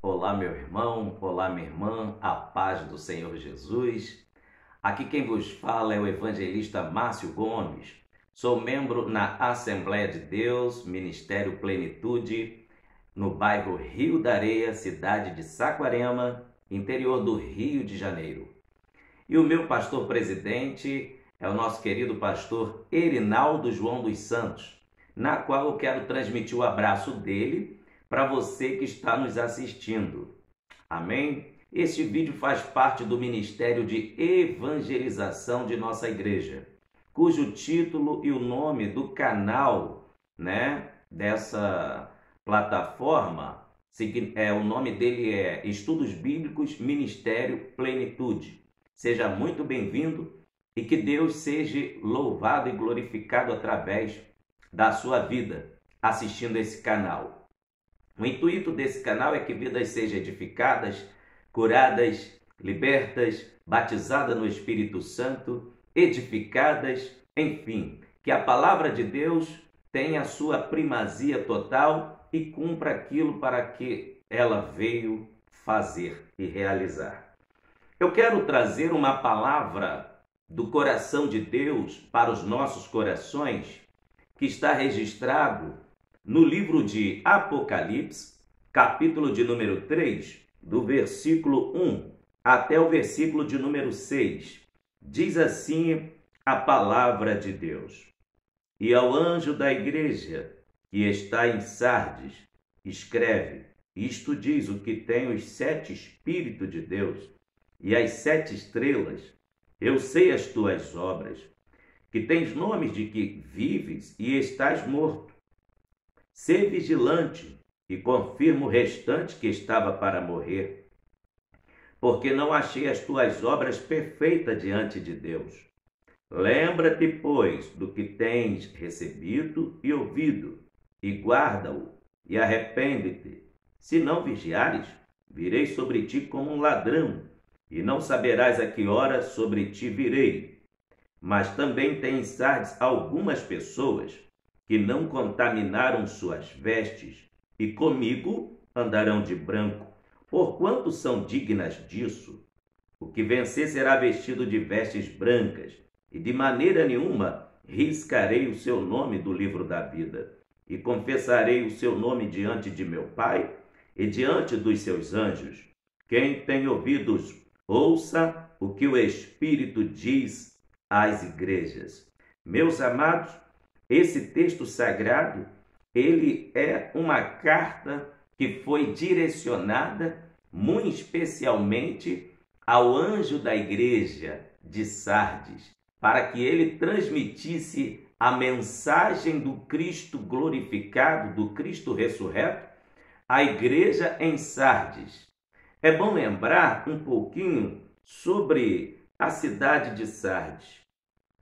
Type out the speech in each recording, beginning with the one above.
Olá, meu irmão, olá, minha irmã, a paz do Senhor Jesus. Aqui quem vos fala é o evangelista Márcio Gomes. Sou membro na Assembleia de Deus, Ministério Plenitude, no bairro Rio da Areia, cidade de Saquarema, interior do Rio de Janeiro. E o meu pastor presidente é o nosso querido pastor Erinaldo João dos Santos, na qual eu quero transmitir o abraço dele para você que está nos assistindo. Amém? Este vídeo faz parte do Ministério de Evangelização de nossa igreja, cujo título e o nome do canal, dessa plataforma, o nome dele é Estudos Bíblicos Ministério Plenitude. Seja muito bem-vindo e que Deus seja louvado e glorificado através da sua vida assistindo esse canal. O intuito desse canal é que vidas sejam edificadas, curadas, libertas, batizadas no Espírito Santo, edificadas, enfim, que a palavra de Deus tenha a sua primazia total e cumpra aquilo para que ela veio fazer e realizar. Eu quero trazer uma palavra do coração de Deus para os nossos corações, que está registrado no livro de Apocalipse, capítulo de número 3, do versículo 1 até o versículo de número 6. Diz assim a palavra de Deus: E ao anjo da igreja que está em Sardes, escreve: Isto diz o que tem os 7 Espíritos de Deus e as 7 estrelas. Eu sei as tuas obras, que tens nomes de que vives e estás morto. Sê vigilante e confirma o restante que estava para morrer, porque não achei as tuas obras perfeitas diante de Deus. Lembra-te, pois, do que tens recebido e ouvido, e guarda-o, e arrepende-te. Se não vigiares, virei sobre ti como um ladrão, e não saberás a que hora sobre ti virei. Mas também tem em Sardes algumas pessoas que não contaminaram suas vestes, e comigo andarão de branco, porquanto são dignas disso. O que vencer será vestido de vestes brancas, e de maneira nenhuma riscarei o seu nome do livro da vida, e confessarei o seu nome diante de meu Pai e diante dos seus anjos. Quem tem ouvidos, ouça o que o Espírito diz às igrejas. Meus amados, esse texto sagrado, ele é uma carta que foi direcionada muito especialmente ao anjo da igreja de Sardes, para que ele transmitisse a mensagem do Cristo glorificado, do Cristo ressurreto, à igreja em Sardes. É bom lembrar um pouquinho sobre a cidade de Sardes.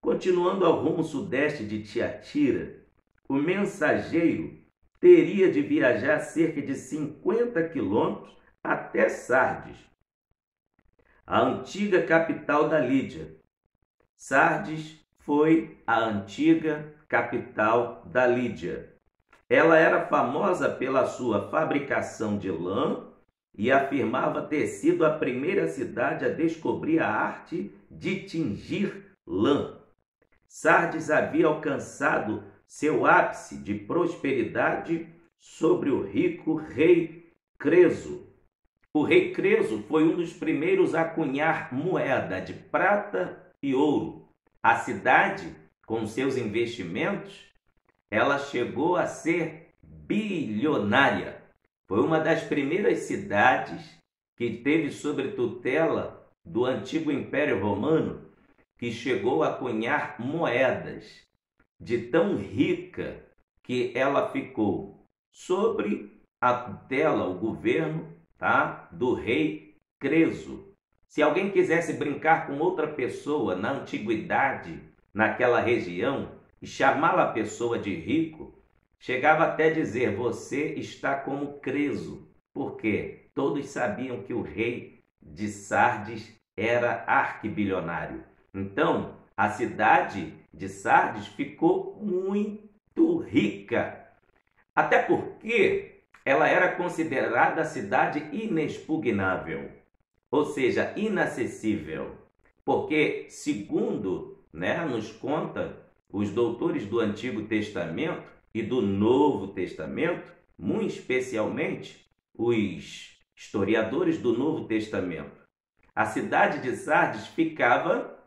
Continuando ao rumo sudeste de Tiatira, o mensageiro teria de viajar cerca de 50 quilômetros até Sardes, a antiga capital da Lídia. Sardes foi a antiga capital da Lídia. Ela era famosa pela sua fabricação de lã e afirmava ter sido a primeira cidade a descobrir a arte de tingir lã. Sardes havia alcançado seu ápice de prosperidade sobre o rico rei Creso. O rei Creso foi um dos primeiros a cunhar moeda de prata e ouro. A cidade, com seus investimentos, ela chegou a ser bilionária. Foi uma das primeiras cidades que teve sob tutela do antigo Império Romano, que chegou a cunhar moedas, de tão rica que ela ficou sobre a tutela, o governo, do rei Creso. Se alguém quisesse brincar com outra pessoa na antiguidade, naquela região, e chamá-la a pessoa de rico, chegava até a dizer: você está como Creso, porque todos sabiam que o rei de Sardes era arquibilionário. Então, a cidade de Sardes ficou muito rica, até porque ela era considerada a cidade inexpugnável, ou seja, inacessível, porque, segundo, nos conta os doutores do Antigo Testamento e do Novo Testamento, muito especialmente os historiadores do Novo Testamento, a cidade de Sardes ficava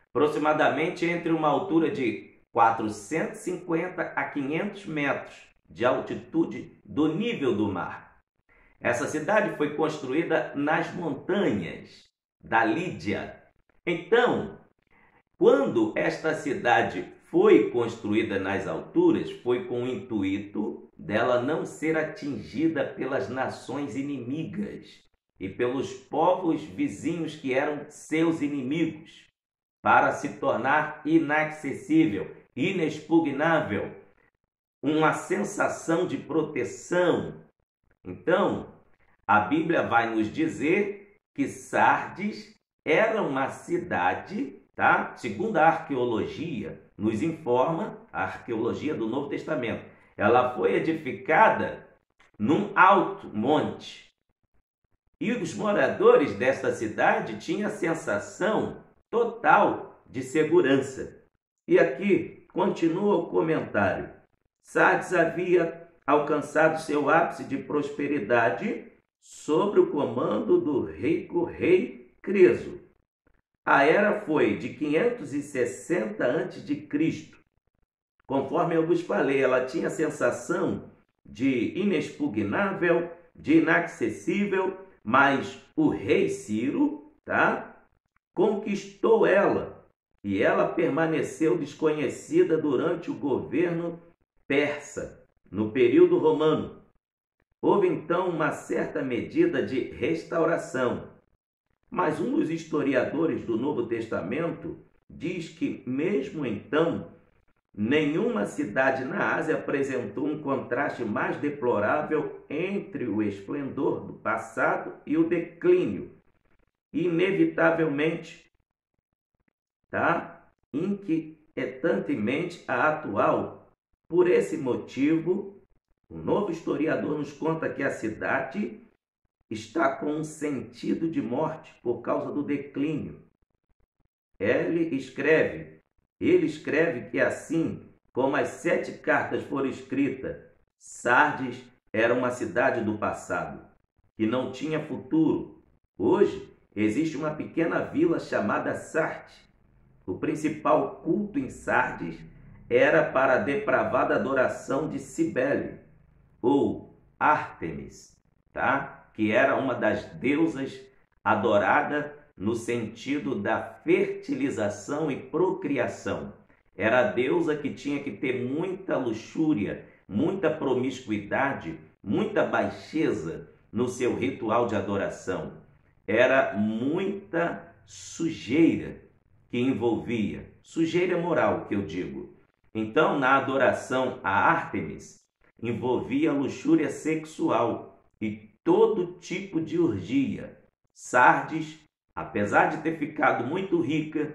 aproximadamente entre uma altura de 450 a 500 metros de altitude do nível do mar. Essa cidade foi construída nas montanhas da Lídia. Então, quando esta cidade foi construída nas alturas, foi com o intuito dela não ser atingida pelas nações inimigas e pelos povos vizinhos que eram seus inimigos, para se tornar inacessível, inexpugnável, uma sensação de proteção. Então, a Bíblia vai nos dizer que Sardes era uma cidade, tá? Segundo a arqueologia, nos informa, a arqueologia do Novo Testamento, ela foi edificada num alto monte. E os moradores desta cidade tinham a sensação total de segurança. E aqui continua o comentário. Sardes havia alcançado seu ápice de prosperidade sob o comando do rico rei Creso. A era foi de 560 a.C. Conforme eu vos falei, ela tinha a sensação de inexpugnável, de inacessível, mas o rei Ciro, conquistou ela e ela permaneceu desconhecida durante o governo persa, no período romano. Houve então uma certa medida de restauração, mas um dos historiadores do Novo Testamento diz que, mesmo então, nenhuma cidade na Ásia apresentou um contraste mais deplorável entre o esplendor do passado e o declínio, inevitavelmente, inquietantemente a atual. Por esse motivo, o novo historiador nos conta que a cidade está com um sentido de morte por causa do declínio. Ele escreve que assim como as 7 cartas foram escritas, Sardes era uma cidade do passado, que não tinha futuro. Hoje existe uma pequena vila chamada Sardes. O principal culto em Sardes era para a depravada adoração de Cibele, ou Ártemis, que era uma das deusas adorada no sentido da fertilização e procriação. Era a deusa que tinha que ter muita luxúria, muita promiscuidade, muita baixeza no seu ritual de adoração. Era muita sujeira que envolvia, sujeira moral que eu digo. Então, na adoração a Ártemis, envolvia luxúria sexual e todo tipo de orgia. Sardes, apesar de ter ficado muito rica,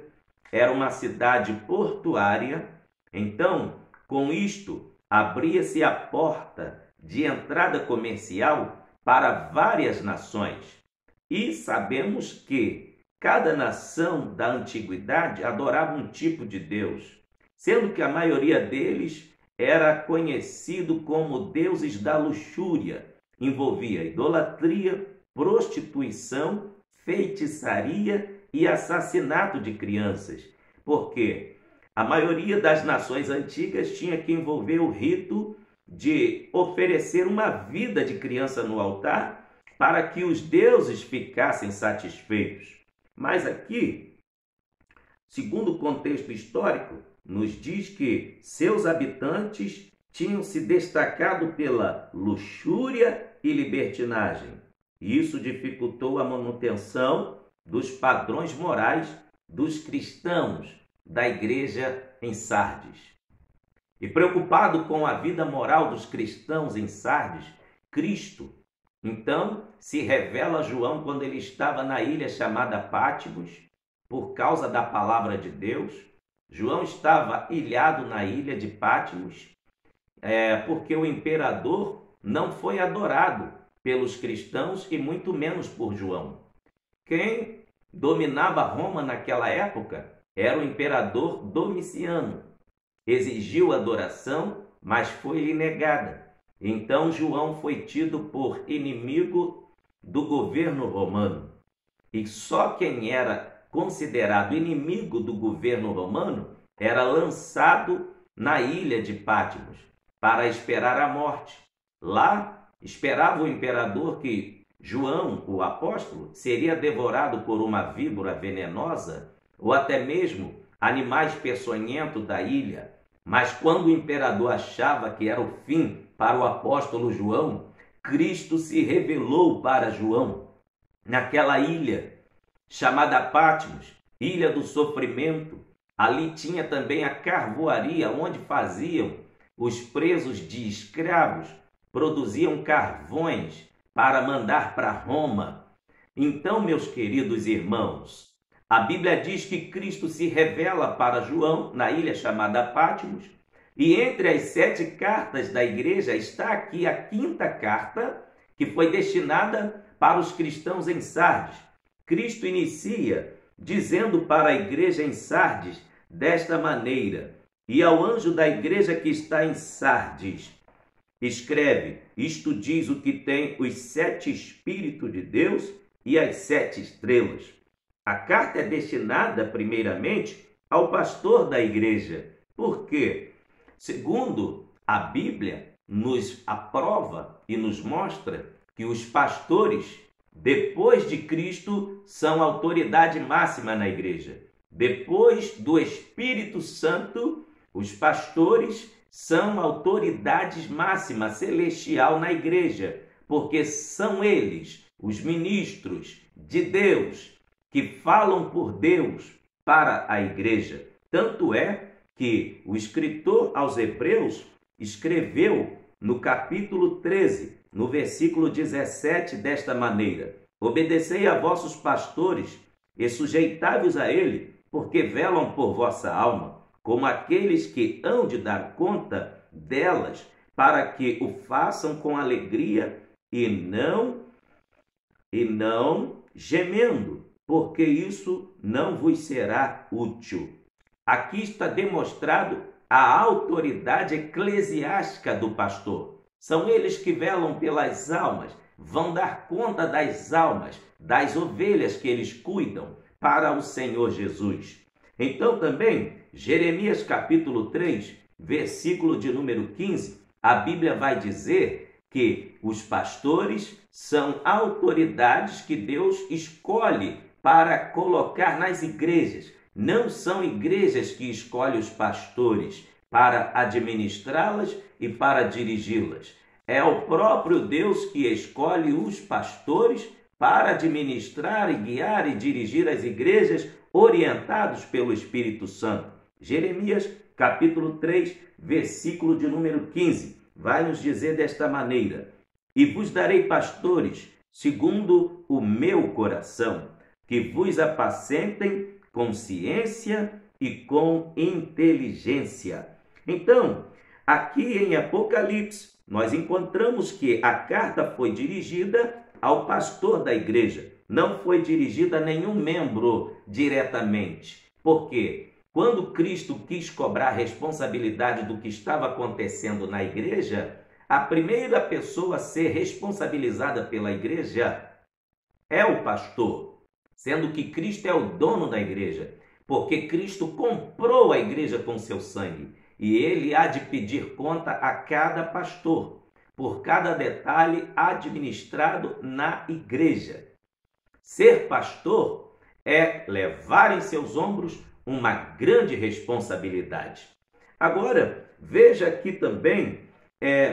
era uma cidade portuária. Então, com isto, abria-se a porta de entrada comercial para várias nações. E sabemos que cada nação da antiguidade adorava um tipo de Deus, sendo que a maioria deles era conhecido como deuses da luxúria. Envolvia idolatria, prostituição, feitiçaria e assassinato de crianças, porque a maioria das nações antigas tinha que envolver o rito de oferecer uma vida de criança no altar para que os deuses ficassem satisfeitos. Mas aqui, segundo o contexto histórico, nos diz que seus habitantes tinham se destacado pela luxúria e libertinagem. Isso dificultou a manutenção dos padrões morais dos cristãos da igreja em Sardes. E preocupado com a vida moral dos cristãos em Sardes, Cristo, então, se revela a João quando ele estava na ilha chamada Pátimos, por causa da palavra de Deus. João estava ilhado na ilha de Pátimos, porque o imperador não foi adorado pelos cristãos e muito menos por João. Quem dominava Roma naquela época era o imperador Domiciano. Exigiu adoração, mas foi-lhe negada. Então João foi tido por inimigo do governo romano. E só quem era considerado inimigo do governo romano era lançado na ilha de Patmos para esperar a morte. Lá esperava o imperador que João, o apóstolo, seria devorado por uma víbora venenosa ou até mesmo animais peçonhentos da ilha. Mas quando o imperador achava que era o fim para o apóstolo João, Cristo se revelou para João naquela ilha chamada Patmos, ilha do sofrimento. Ali tinha também a carvoaria, onde faziam os presos de escravos, produziam carvões para mandar para Roma. Então, meus queridos irmãos, a Bíblia diz que Cristo se revela para João na ilha chamada Patmos, e entre as 7 cartas da igreja está aqui a 5ª carta, que foi destinada para os cristãos em Sardes. Cristo inicia dizendo para a igreja em Sardes desta maneira: e ao anjo da igreja que está em Sardes, escreve: isto diz o que tem os 7 Espíritos de Deus e as 7 estrelas. A carta é destinada, primeiramente, ao pastor da igreja. Por quê? Segundo a Bíblia, nos aprova e nos mostra que os pastores, depois de Cristo, são autoridade máxima na igreja. Depois do Espírito Santo, os pastores são autoridades máxima celestial na igreja, porque são eles, os ministros de Deus, que falam por Deus para a igreja. Tanto é que o escritor aos Hebreus escreveu no capítulo 13, no versículo 17, desta maneira: obedecei a vossos pastores e sujeitai-vos a ele, porque velam por vossa alma, como aqueles que hão de dar conta delas, para que o façam com alegria e não gemendo, porque isso não vos será útil. Aqui está demonstrado a autoridade eclesiástica do pastor. São eles que velam pelas almas, vão dar conta das almas, das ovelhas que eles cuidam para o Senhor Jesus. Então também, Jeremias capítulo 3, versículo de número 15, a Bíblia vai dizer que os pastores são autoridades que Deus escolhe para colocar nas igrejas. Não são igrejas que escolhem os pastores para administrá-las e para dirigi-las. É o próprio Deus que escolhe os pastores para administrar e guiar e dirigir as igrejas, orientados pelo Espírito Santo. Jeremias capítulo 3, versículo de número 15, vai nos dizer desta maneira: e vos darei pastores segundo o meu coração, que vos apacentem com ciência e com inteligência. Então, aqui em Apocalipse, nós encontramos que a carta foi dirigida ao pastor da igreja, não foi dirigida a nenhum membro diretamente. Por quê? Quando Cristo quis cobrar a responsabilidade do que estava acontecendo na igreja, a primeira pessoa a ser responsabilizada pela igreja é o pastor, sendo que Cristo é o dono da igreja, porque Cristo comprou a igreja com seu sangue e ele há de pedir conta a cada pastor, por cada detalhe administrado na igreja. Ser pastor é levar em seus ombros uma grande responsabilidade. Agora, veja aqui também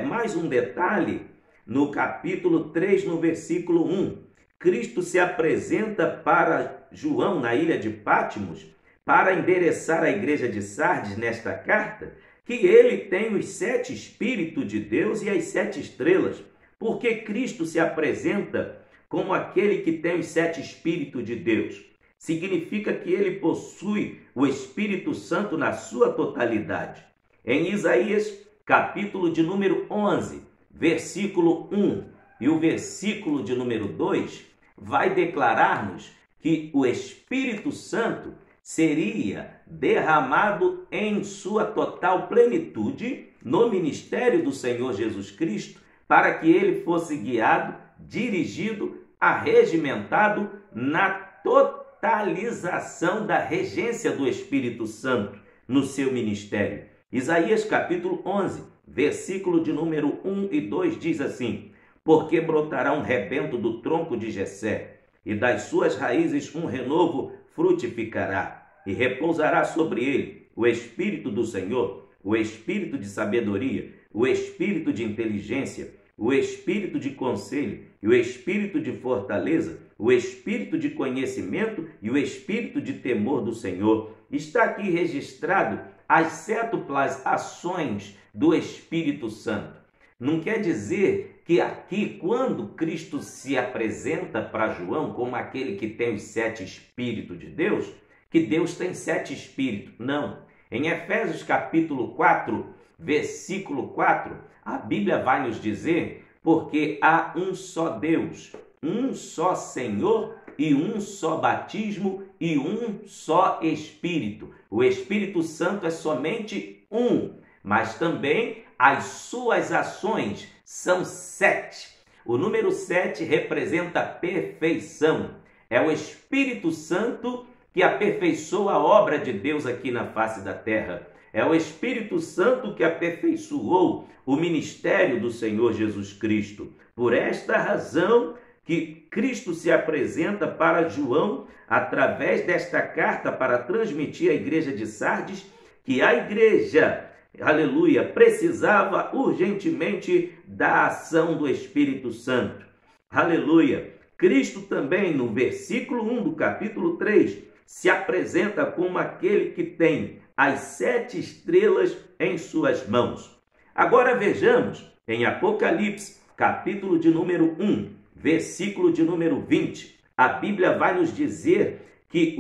mais um detalhe no capítulo 3, no versículo 1. Cristo se apresenta para João na ilha de Patmos para endereçar a igreja de Sardes nesta carta que ele tem os 7 Espíritos de Deus e as 7 estrelas. Porque Cristo se apresenta como aquele que tem os 7 Espíritos de Deus. Significa que ele possui o Espírito Santo na sua totalidade. Em Isaías, capítulo de número 11, versículo 1 e o versículo de número 2, vai declarar-nos que o Espírito Santo seria derramado em sua total plenitude no ministério do Senhor Jesus Cristo, para que ele fosse guiado, dirigido, arregimentado na totalização da regência do Espírito Santo no seu ministério. Isaías capítulo 11, versículo de número 1 e 2 diz assim: porque brotará um rebento do tronco de Jessé, e das suas raízes um renovo frutificará, e repousará sobre ele o Espírito do Senhor, o Espírito de sabedoria, o Espírito de inteligência, o Espírito de conselho, e o Espírito de fortaleza, o Espírito de conhecimento e o Espírito de temor do Senhor. Está aqui registrado as sétuplas ações do Espírito Santo. Não quer dizer que aqui, quando Cristo se apresenta para João como aquele que tem os 7 Espíritos de Deus, que Deus tem 7 Espíritos. Não. Em Efésios capítulo 4, versículo 4, a Bíblia vai nos dizer: porque há um só Deus, um só Senhor e um só batismo e um só Espírito. O Espírito Santo é somente um, mas também as suas ações são 7. O número 7 representa a perfeição. É o Espírito Santo que aperfeiçoa a obra de Deus aqui na face da terra. É o Espírito Santo que aperfeiçoou o ministério do Senhor Jesus Cristo. Por esta razão que Cristo se apresenta para João através desta carta para transmitir à igreja de Sardes que a igreja, aleluia, precisava urgentemente da ação do Espírito Santo. Aleluia. Cristo também, no versículo 1 do capítulo 3, se apresenta como aquele que tem as 7 estrelas em suas mãos. Agora vejamos em Apocalipse, capítulo de número 1, versículo de número 20. A Bíblia vai nos dizer que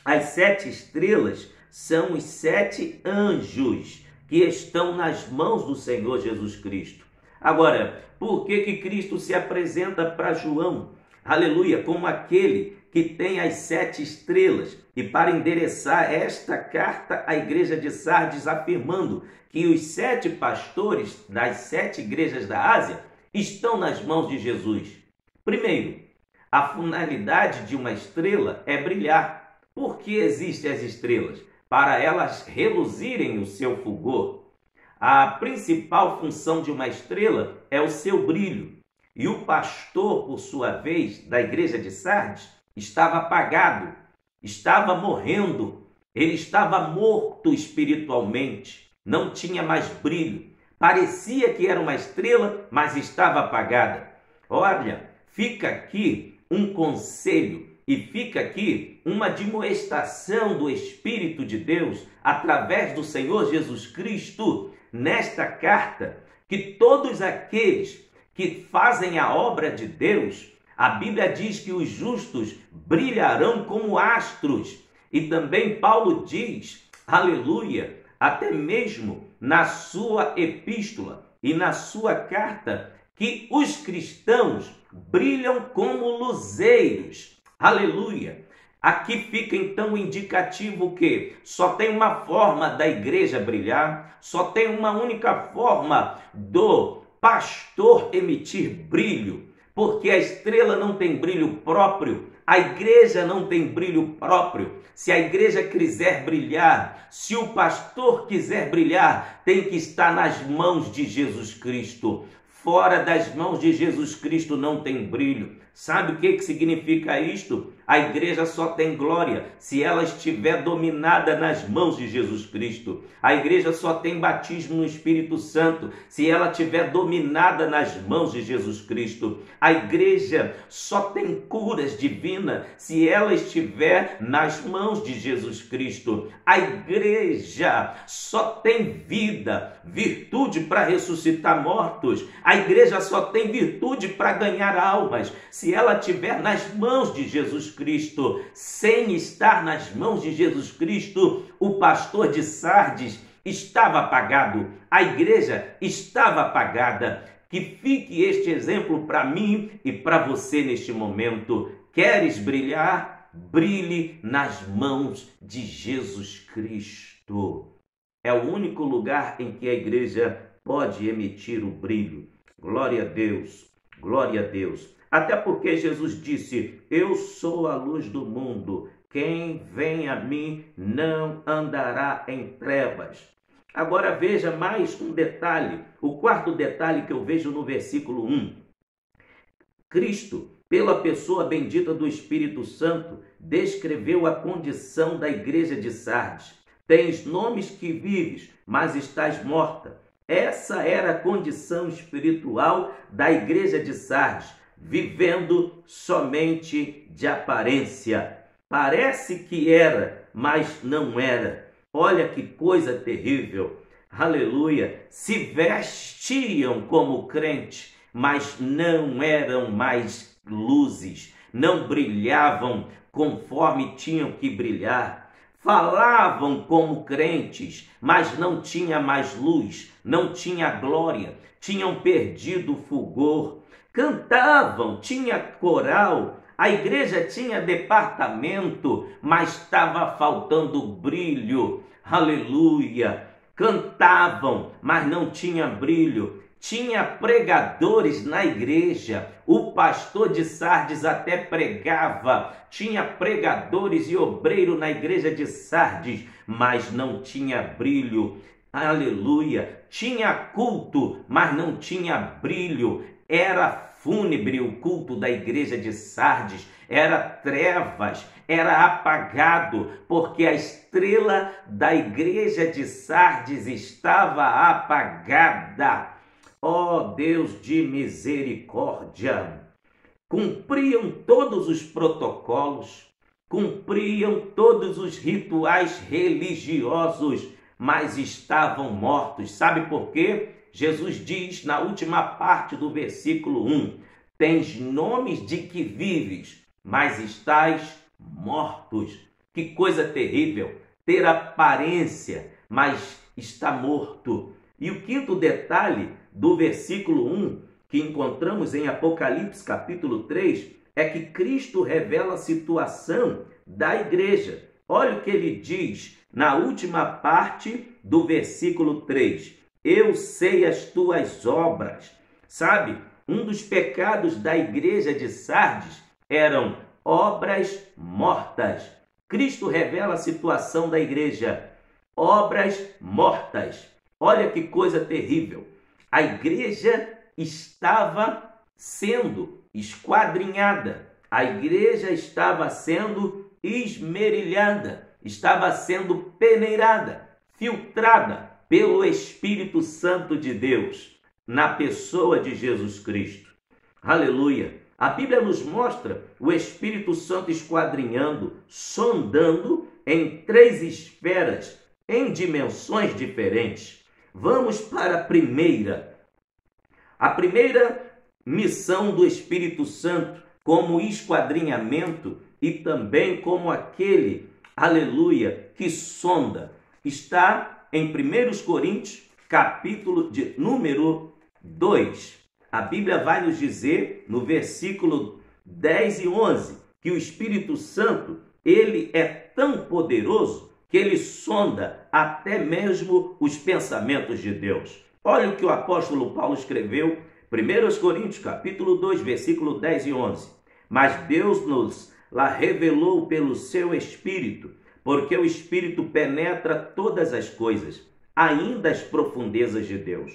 as 7 estrelas são os 7 anjos que estão nas mãos do Senhor Jesus Cristo. Agora, por que Cristo se apresenta para João, aleluia, como aquele que tem as 7 estrelas? E para endereçar esta carta à igreja de Sardes, afirmando que os 7 pastores das 7 igrejas da Ásia estão nas mãos de Jesus. Primeiro, a finalidade de uma estrela é brilhar. Por que existem as estrelas? Para elas reluzirem o seu fulgor. A principal função de uma estrela é o seu brilho. E o pastor, por sua vez, da igreja de Sardes, estava apagado, estava morrendo, ele estava morto espiritualmente, não tinha mais brilho. Parecia que era uma estrela, mas estava apagada. Olha, fica aqui um conselho e fica aqui uma admoestação do Espírito de Deus através do Senhor Jesus Cristo nesta carta, que todos aqueles que fazem a obra de Deus, a Bíblia diz que os justos brilharão como astros. E também Paulo diz, aleluia, até mesmo na sua epístola e na sua carta, que os cristãos brilham como luzeiros. Aleluia! Aqui fica então o indicativo que só tem uma forma da igreja brilhar, só tem uma única forma do pastor emitir brilho, porque a estrela não tem brilho próprio, a igreja não tem brilho próprio. Se a igreja quiser brilhar, se o pastor quiser brilhar, tem que estar nas mãos de Jesus Cristo. Fora das mãos de Jesus Cristo não tem brilho. Sabe o que significa isto? A igreja só tem glória se ela estiver dominada nas mãos de Jesus Cristo. A igreja só tem batismo no Espírito Santo se ela estiver dominada nas mãos de Jesus Cristo. A igreja só tem curas divinas se ela estiver nas mãos de Jesus Cristo. A igreja só tem vida, virtude para ressuscitar mortos. A igreja só tem virtude para ganhar almas se ela estiver nas mãos de Jesus Cristo. Sem estar nas mãos de Jesus Cristo, o pastor de Sardes estava apagado, a igreja estava apagada. Que fique este exemplo para mim e para você neste momento. Queres brilhar? Brilhe nas mãos de Jesus Cristo. É o único lugar em que a igreja pode emitir o brilho. Glória a Deus, glória a Deus. Até porque Jesus disse: eu sou a luz do mundo. Quem vem a mim não andará em trevas. Agora veja mais um detalhe, o quarto detalhe que eu vejo no versículo 1. Cristo, pela pessoa bendita do Espírito Santo, descreveu a condição da igreja de Sardes. Tens nomes que vives, mas estás morta. Essa era a condição espiritual da igreja de Sardes, vivendo somente de aparência. Parece que era, mas não era. Olha que coisa terrível, aleluia, se vestiam como crente, mas não eram mais luzes, não brilhavam conforme tinham que brilhar, falavam como crentes, mas não tinha mais luz, não tinha glória, tinham perdido o fulgor, cantavam, tinha coral, a igreja tinha departamento, mas estava faltando brilho. Aleluia! Cantavam, mas não tinha brilho. Tinha pregadores na igreja. O pastor de Sardes até pregava. Tinha pregadores e obreiro na igreja de Sardes, mas não tinha brilho. Aleluia! Tinha culto, mas não tinha brilho. Era fúnebre o culto da igreja de Sardes, era trevas, era apagado, porque a estrela da igreja de Sardes estava apagada. Ó Deus de misericórdia! Cumpriam todos os protocolos, cumpriam todos os rituais religiosos, mas estavam mortos. Sabe por quê? Jesus diz na última parte do versículo 1, tens nomes de que vives, mas estás mortos. Que coisa terrível, ter aparência, mas está morto. E o quinto detalhe do versículo 1, que encontramos em Apocalipse capítulo 3, é que Cristo revela a situação da igreja. Olha o que ele diz na última parte do versículo 3. Eu sei as tuas obras. Sabe, um dos pecados da igreja de Sardes eram obras mortas. Cristo revela a situação da igreja. Obras mortas. Olha que coisa terrível. A igreja estava sendo esquadrinhada. A igreja estava sendo esmerilhada. Estava sendo peneirada, filtrada pelo Espírito Santo de Deus, na pessoa de Jesus Cristo. Aleluia! A Bíblia nos mostra o Espírito Santo esquadrinhando, sondando em 3 esferas, em dimensões diferentes. Vamos para a primeira. A primeira missão do Espírito Santo, como esquadrinhamento e também como aquele, aleluia, que sonda, está em 1 Coríntios, capítulo de número 2. A Bíblia vai nos dizer, no versículo 10 e 11, que o Espírito Santo, ele é tão poderoso que ele sonda até mesmo os pensamentos de Deus. Olha o que o apóstolo Paulo escreveu, 1 Coríntios, capítulo 2, versículo 10 e 11. Mas Deus nos lá revelou pelo seu Espírito, porque o Espírito penetra todas as coisas, ainda as profundezas de Deus.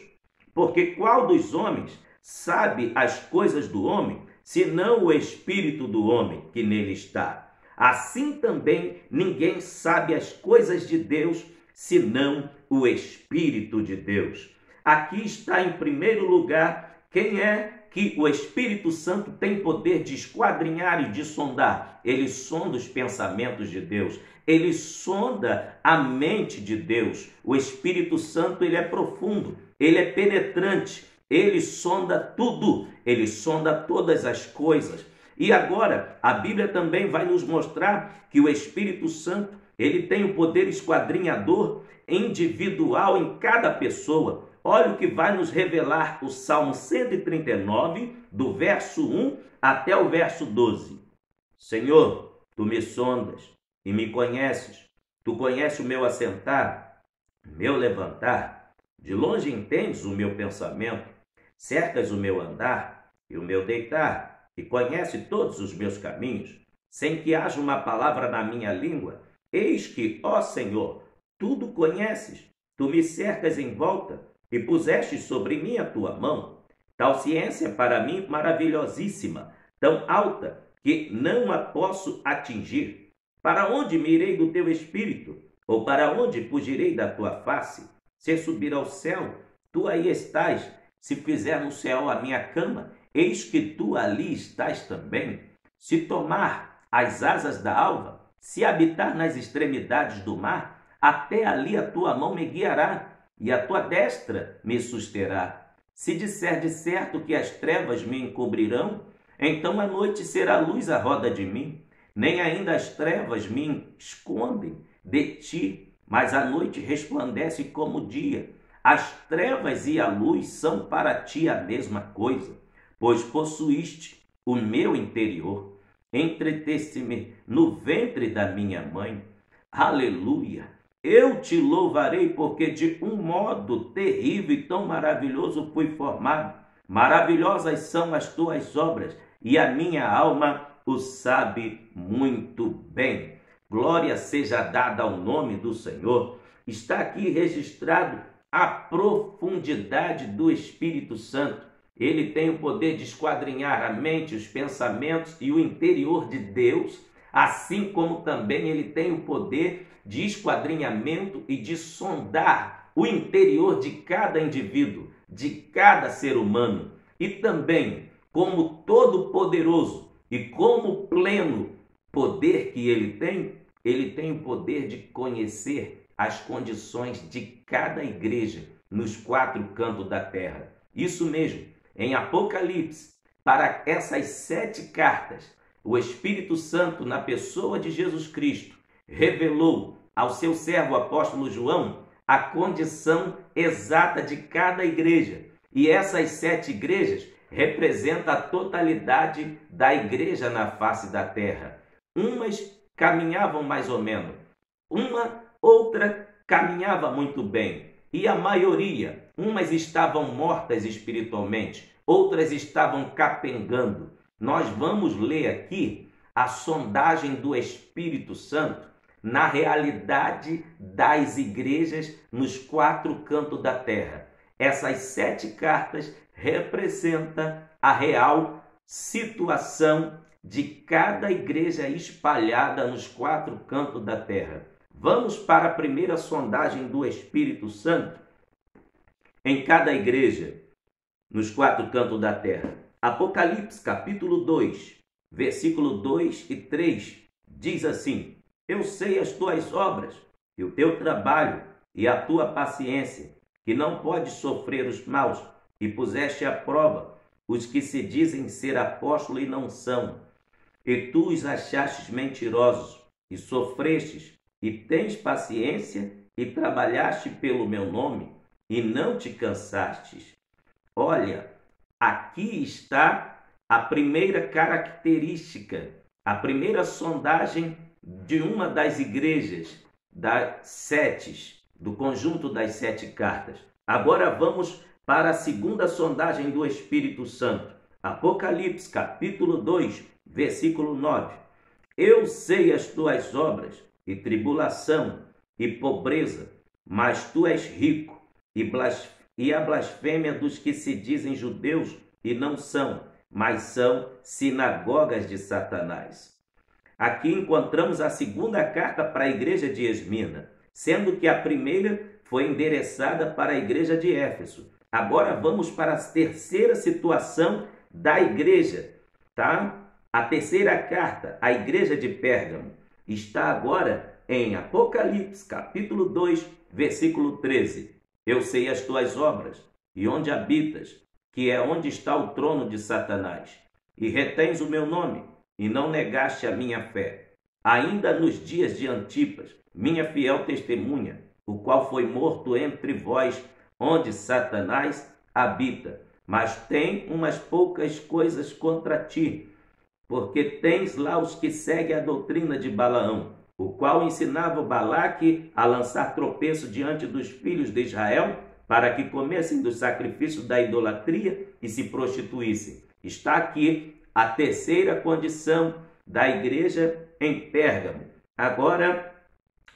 Porque qual dos homens sabe as coisas do homem, senão o Espírito do homem que nele está? Assim também ninguém sabe as coisas de Deus, senão o Espírito de Deus. Aqui está em primeiro lugar quem é que o Espírito Santo tem poder de esquadrinhar e de sondar. Ele sonda os pensamentos de Deus. Ele sonda a mente de Deus. O Espírito Santo, ele é profundo, ele é penetrante, ele sonda tudo, ele sonda todas as coisas. E agora, a Bíblia também vai nos mostrar que o Espírito Santo, Ele tem o poder esquadrinhador individual em cada pessoa. Olha o que vai nos revelar o Salmo 139, do verso 1 até o verso 12. Senhor, tu me sondas e me conheces. Tu conheces o meu assentar, meu levantar. De longe entendes o meu pensamento. Cercas o meu andar e o meu deitar, e conhece todos os meus caminhos, sem que haja uma palavra na minha língua. Eis que, ó Senhor, tudo conheces. Tu me cercas em volta e puseste sobre mim a tua mão. Tal ciência para mim maravilhosíssima, tão alta que não a posso atingir. Para onde me irei do teu espírito? Ou para onde fugirei da tua face? Se subir ao céu, tu aí estás. Se fizer no céu a minha cama, eis que tu ali estás também. Se tomar as asas da alva, se habitar nas extremidades do mar, até ali a tua mão me guiará, e a tua destra me susterá. Se disser de certo que as trevas me encobrirão, então a noite será luz à roda de mim. Nem ainda as trevas me escondem de ti, mas a noite resplandece como o dia. As trevas e a luz são para ti a mesma coisa, pois possuíste o meu interior. Entreteste-me no ventre da minha mãe. Aleluia! Eu te louvarei, porque de um modo terrível e tão maravilhoso fui formado. Maravilhosas são as tuas obras, e a minha alma o sabe muito bem. Glória seja dada ao nome do Senhor. Está aqui registrado a profundidade do Espírito Santo. Ele tem o poder de esquadrinhar a mente, os pensamentos e o interior de Deus, assim como também ele tem o poder de esquadrinhamento e de sondar o interior de cada indivíduo, de cada ser humano. E também, como todo-poderoso e como pleno poder que ele tem o poder de conhecer as condições de cada igreja nos 4 cantos da terra. Isso mesmo, em Apocalipse, para essas 7 cartas, o Espírito Santo, na pessoa de Jesus Cristo, revelou ao seu servo apóstolo João a condição exata de cada igreja. E essas 7 igrejas representam a totalidade da igreja na face da terra. Umas caminhavam mais ou menos, outra caminhava muito bem, e a maioria, umas estavam mortas espiritualmente, outras estavam capengando. Nós vamos ler aqui a sondagem do Espírito Santo na realidade das igrejas nos 4 cantos da terra. Essas 7 cartas representam a real situação de cada igreja espalhada nos 4 cantos da terra. Vamos para a primeira sondagem do Espírito Santo em cada igreja nos 4 cantos da terra. Apocalipse capítulo 2, versículo 2 e 3 diz assim: Eu sei as tuas obras e o teu trabalho e a tua paciência, que não podes sofrer os maus, e puseste à prova os que se dizem ser apóstolos e não são. E tu os achastes mentirosos, e sofrestes, e tens paciência, e trabalhaste pelo meu nome, e não te cansastes. Olha, aqui está a primeira característica, a primeira sondagem de uma das igrejas, das 7, do conjunto das 7 cartas. Agora vamos para a segunda sondagem do Espírito Santo. Apocalipse capítulo 2, versículo 9. Eu sei as tuas obras, e tribulação, e pobreza, mas tu és rico, e a blasfêmia dos que se dizem judeus e não são, mas são sinagogas de Satanás. Aqui encontramos a segunda carta para a igreja de Esmirna, sendo que a primeira foi endereçada para a igreja de Éfeso. Agora vamos para a terceira situação da igreja, tá? A terceira carta, a igreja de Pérgamo, está agora em Apocalipse, capítulo 2, versículo 13. Eu sei as tuas obras e onde habitas, que é onde está o trono de Satanás, e retens o meu nome, e não negaste a minha fé. ainda nos dias de Antipas, minha fiel testemunha, o qual foi morto entre vós, onde Satanás habita. Mas tem umas poucas coisas contra ti, porque tens lá os que seguem a doutrina de Balaão, o qual ensinava Balaque a lançar tropeço diante dos filhos de Israel, para que comessem dos sacrifícios da idolatria e se prostituíssem. Está aqui a terceira condição da igreja em Pérgamo. Agora,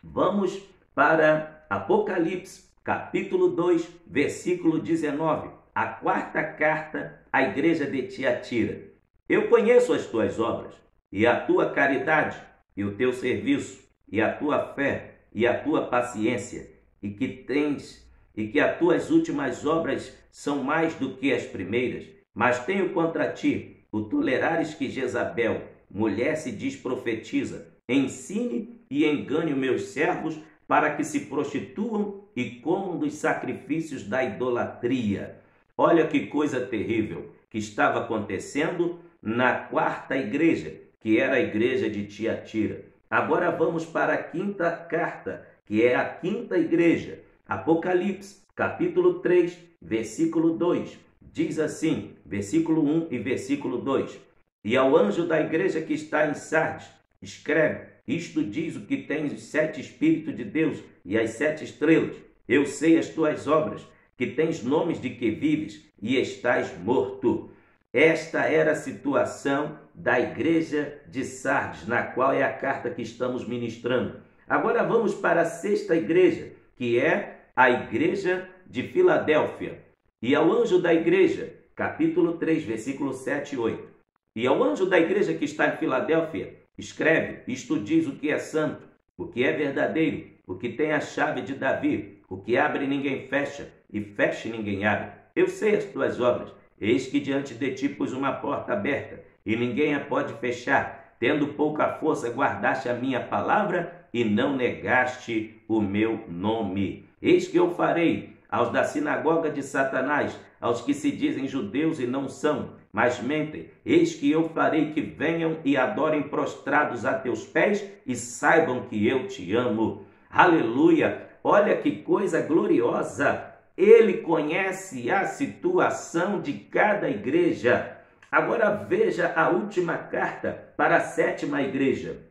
vamos para Apocalipse, capítulo 2, versículo 19. A quarta carta à igreja de Tiatira. Eu conheço as tuas obras, e a tua caridade, e o teu serviço, e a tua fé, e a tua paciência, e que as tuas últimas obras são mais do que as primeiras. Mas tenho contra ti o tolerares que Jezabel, mulher se diz profetiza, ensine e engane os meus servos para que se prostituam e comam dos sacrifícios da idolatria. Olha que coisa terrível que estava acontecendo na quarta igreja, que era a igreja de Tiatira. Agora vamos para a quinta carta, que é a quinta igreja. Apocalipse, capítulo 3, versículo 2. Diz assim, versículo 1 e versículo 2. E ao anjo da igreja que está em Sardes, escreve, isto diz o que tens os 7 Espíritos de Deus e as 7 estrelas. Eu sei as tuas obras, que tens nomes de que vives e estás morto. Esta era a situação da igreja de Sardes, na qual é a carta que estamos ministrando. Agora vamos para a sexta igreja, que é a igreja de Filadélfia. E ao anjo da igreja, capítulo 3, versículo 7 e 8. E ao anjo da igreja que está em Filadélfia, escreve, isto diz o que é santo, o que é verdadeiro, o que tem a chave de Davi, o que abre e ninguém fecha, e fecha e ninguém abre. Eu sei as tuas obras, eis que diante de ti pus uma porta aberta, e ninguém a pode fechar. Tendo pouca força, guardaste a minha palavra, e não negaste o meu nome. Eis que eu farei aos da sinagoga de Satanás, aos que se dizem judeus e não são, mas mentem, eis que eu farei que venham e adorem prostrados a teus pés e saibam que eu te amo. Aleluia! Olha que coisa gloriosa! Ele conhece a situação de cada igreja. Agora veja a última carta para a sétima igreja.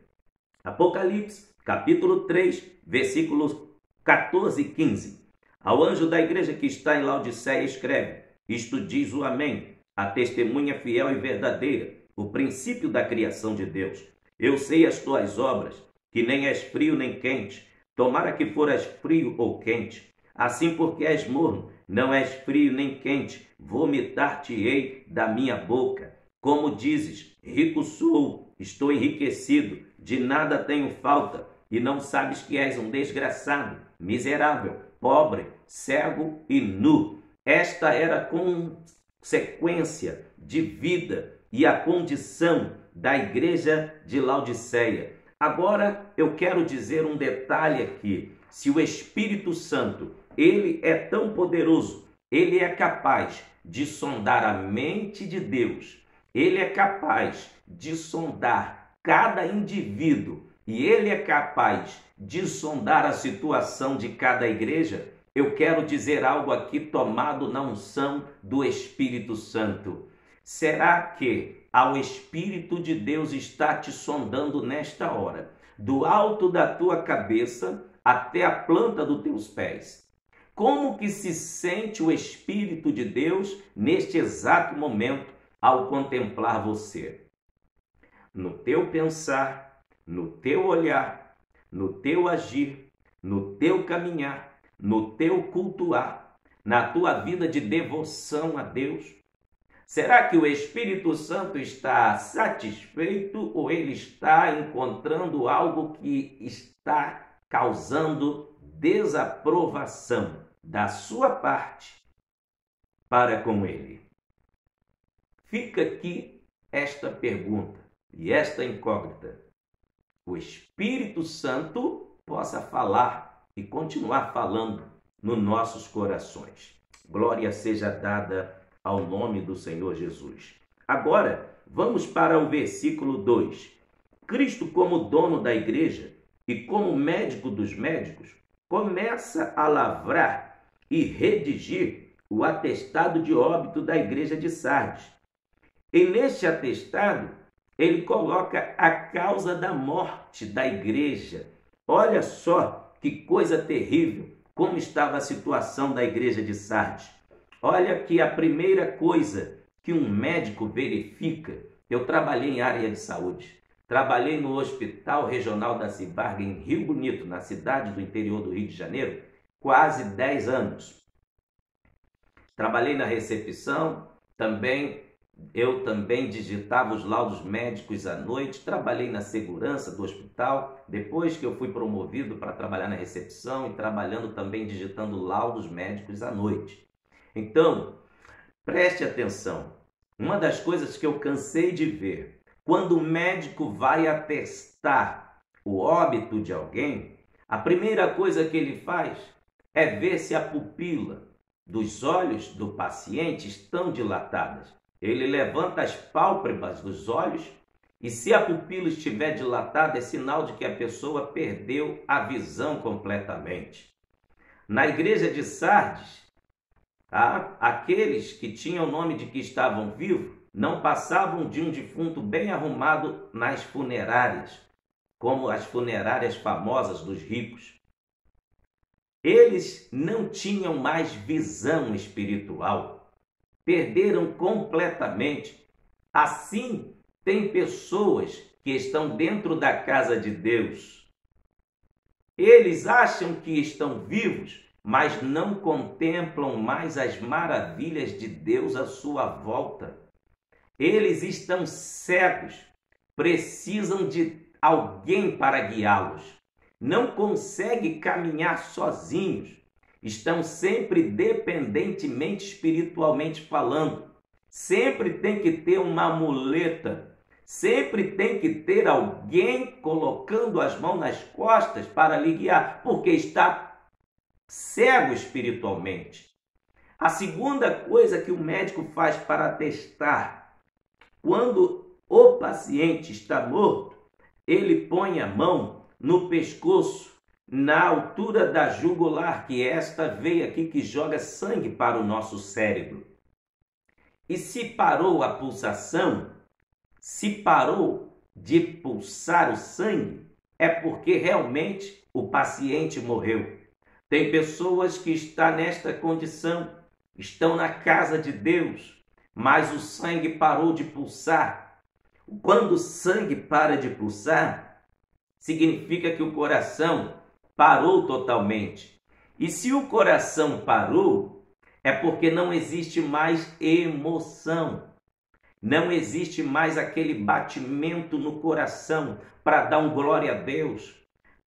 Apocalipse, capítulo 3, versículos 14 e 15. Ao anjo da igreja que está em Laodiceia escreve, isto diz o Amém, a testemunha fiel e verdadeira, o princípio da criação de Deus. Eu sei as tuas obras, que nem és frio nem quente, tomara que foras frio ou quente. Assim porque és morno, não és frio nem quente, vomitar-te-ei da minha boca. Como dizes, rico sou, estou enriquecido, de nada tenho falta, e não sabes que és um desgraçado, miserável, pobre, cego e nu. Esta era a consequência de vida e a condição da igreja de Laodiceia. Agora eu quero dizer um detalhe aqui. Se o Espírito Santo, ele é tão poderoso, ele é capaz de sondar a mente de Deus, ele é capaz de sondar cada indivíduo e ele é capaz de sondar a situação de cada igreja, eu quero dizer algo aqui tomado na unção do Espírito Santo. Será que ao Espírito de Deus está te sondando nesta hora, do alto da tua cabeça até a planta dos teus pés? Como que se sente o Espírito de Deus neste exato momento ao contemplar você? No teu pensar, no teu olhar, no teu agir, no teu caminhar, no teu cultuar, na tua vida de devoção a Deus? Será que o Espírito Santo está satisfeito ou ele está encontrando algo que está causando desaprovação da sua parte para com ele? Fica aqui esta pergunta e esta incógnita. O Espírito Santo possa falar e continuar falando nos nossos corações. Glória seja dada ao nome do Senhor Jesus. Agora, vamos para o versículo 2. Cristo, como dono da igreja e como médico dos médicos, começa a lavrar e redigir o atestado de óbito da igreja de Sardes. E neste atestado, ele coloca a causa da morte da igreja. Olha só que coisa terrível, como estava a situação da igreja de Sardes. Olha que a primeira coisa que um médico verifica, eu trabalhei em área de saúde, trabalhei no Hospital Regional da Cibarga, em Rio Bonito, na cidade do interior do Rio de Janeiro, quase 10 anos. Trabalhei na recepção, eu também digitava os laudos médicos à noite, trabalhei na segurança do hospital, depois que eu fui promovido para trabalhar na recepção e trabalhando também digitando laudos médicos à noite. Então, preste atenção, uma das coisas que eu cansei de ver, quando o médico vai atestar o óbito de alguém, a primeira coisa que ele faz é ver se a pupila dos olhos do paciente estão dilatadas. Ele levanta as pálpebras dos olhos e se a pupila estiver dilatada, é sinal de que a pessoa perdeu a visão completamente. Na igreja de Sardes, aqueles que tinham o nome de que estavam vivos não passavam de um defunto bem arrumado nas funerárias, como as funerárias famosas dos ricos. Eles não tinham mais visão espiritual, perderam completamente. Assim, tem pessoas que estão dentro da casa de Deus. Eles acham que estão vivos, mas não contemplam mais as maravilhas de Deus à sua volta. Eles estão cegos, precisam de alguém para guiá-los. Não conseguem caminhar sozinhos. Estão sempre dependentemente espiritualmente falando. Sempre tem que ter uma muleta. Sempre tem que ter alguém colocando as mãos nas costas para lhe guiar, porque está cego espiritualmente. A segunda coisa que o médico faz para testar, quando o paciente está morto, ele põe a mão no pescoço, na altura da jugular, que é esta veia aqui que joga sangue para o nosso cérebro. E se parou a pulsação, se parou de pulsar o sangue, é porque realmente o paciente morreu. Tem pessoas que estão nesta condição, estão na casa de Deus, mas o sangue parou de pulsar. Quando o sangue para de pulsar, significa que o coração parou totalmente. E se o coração parou, é porque não existe mais emoção. Não existe mais aquele batimento no coração para dar um glória a Deus,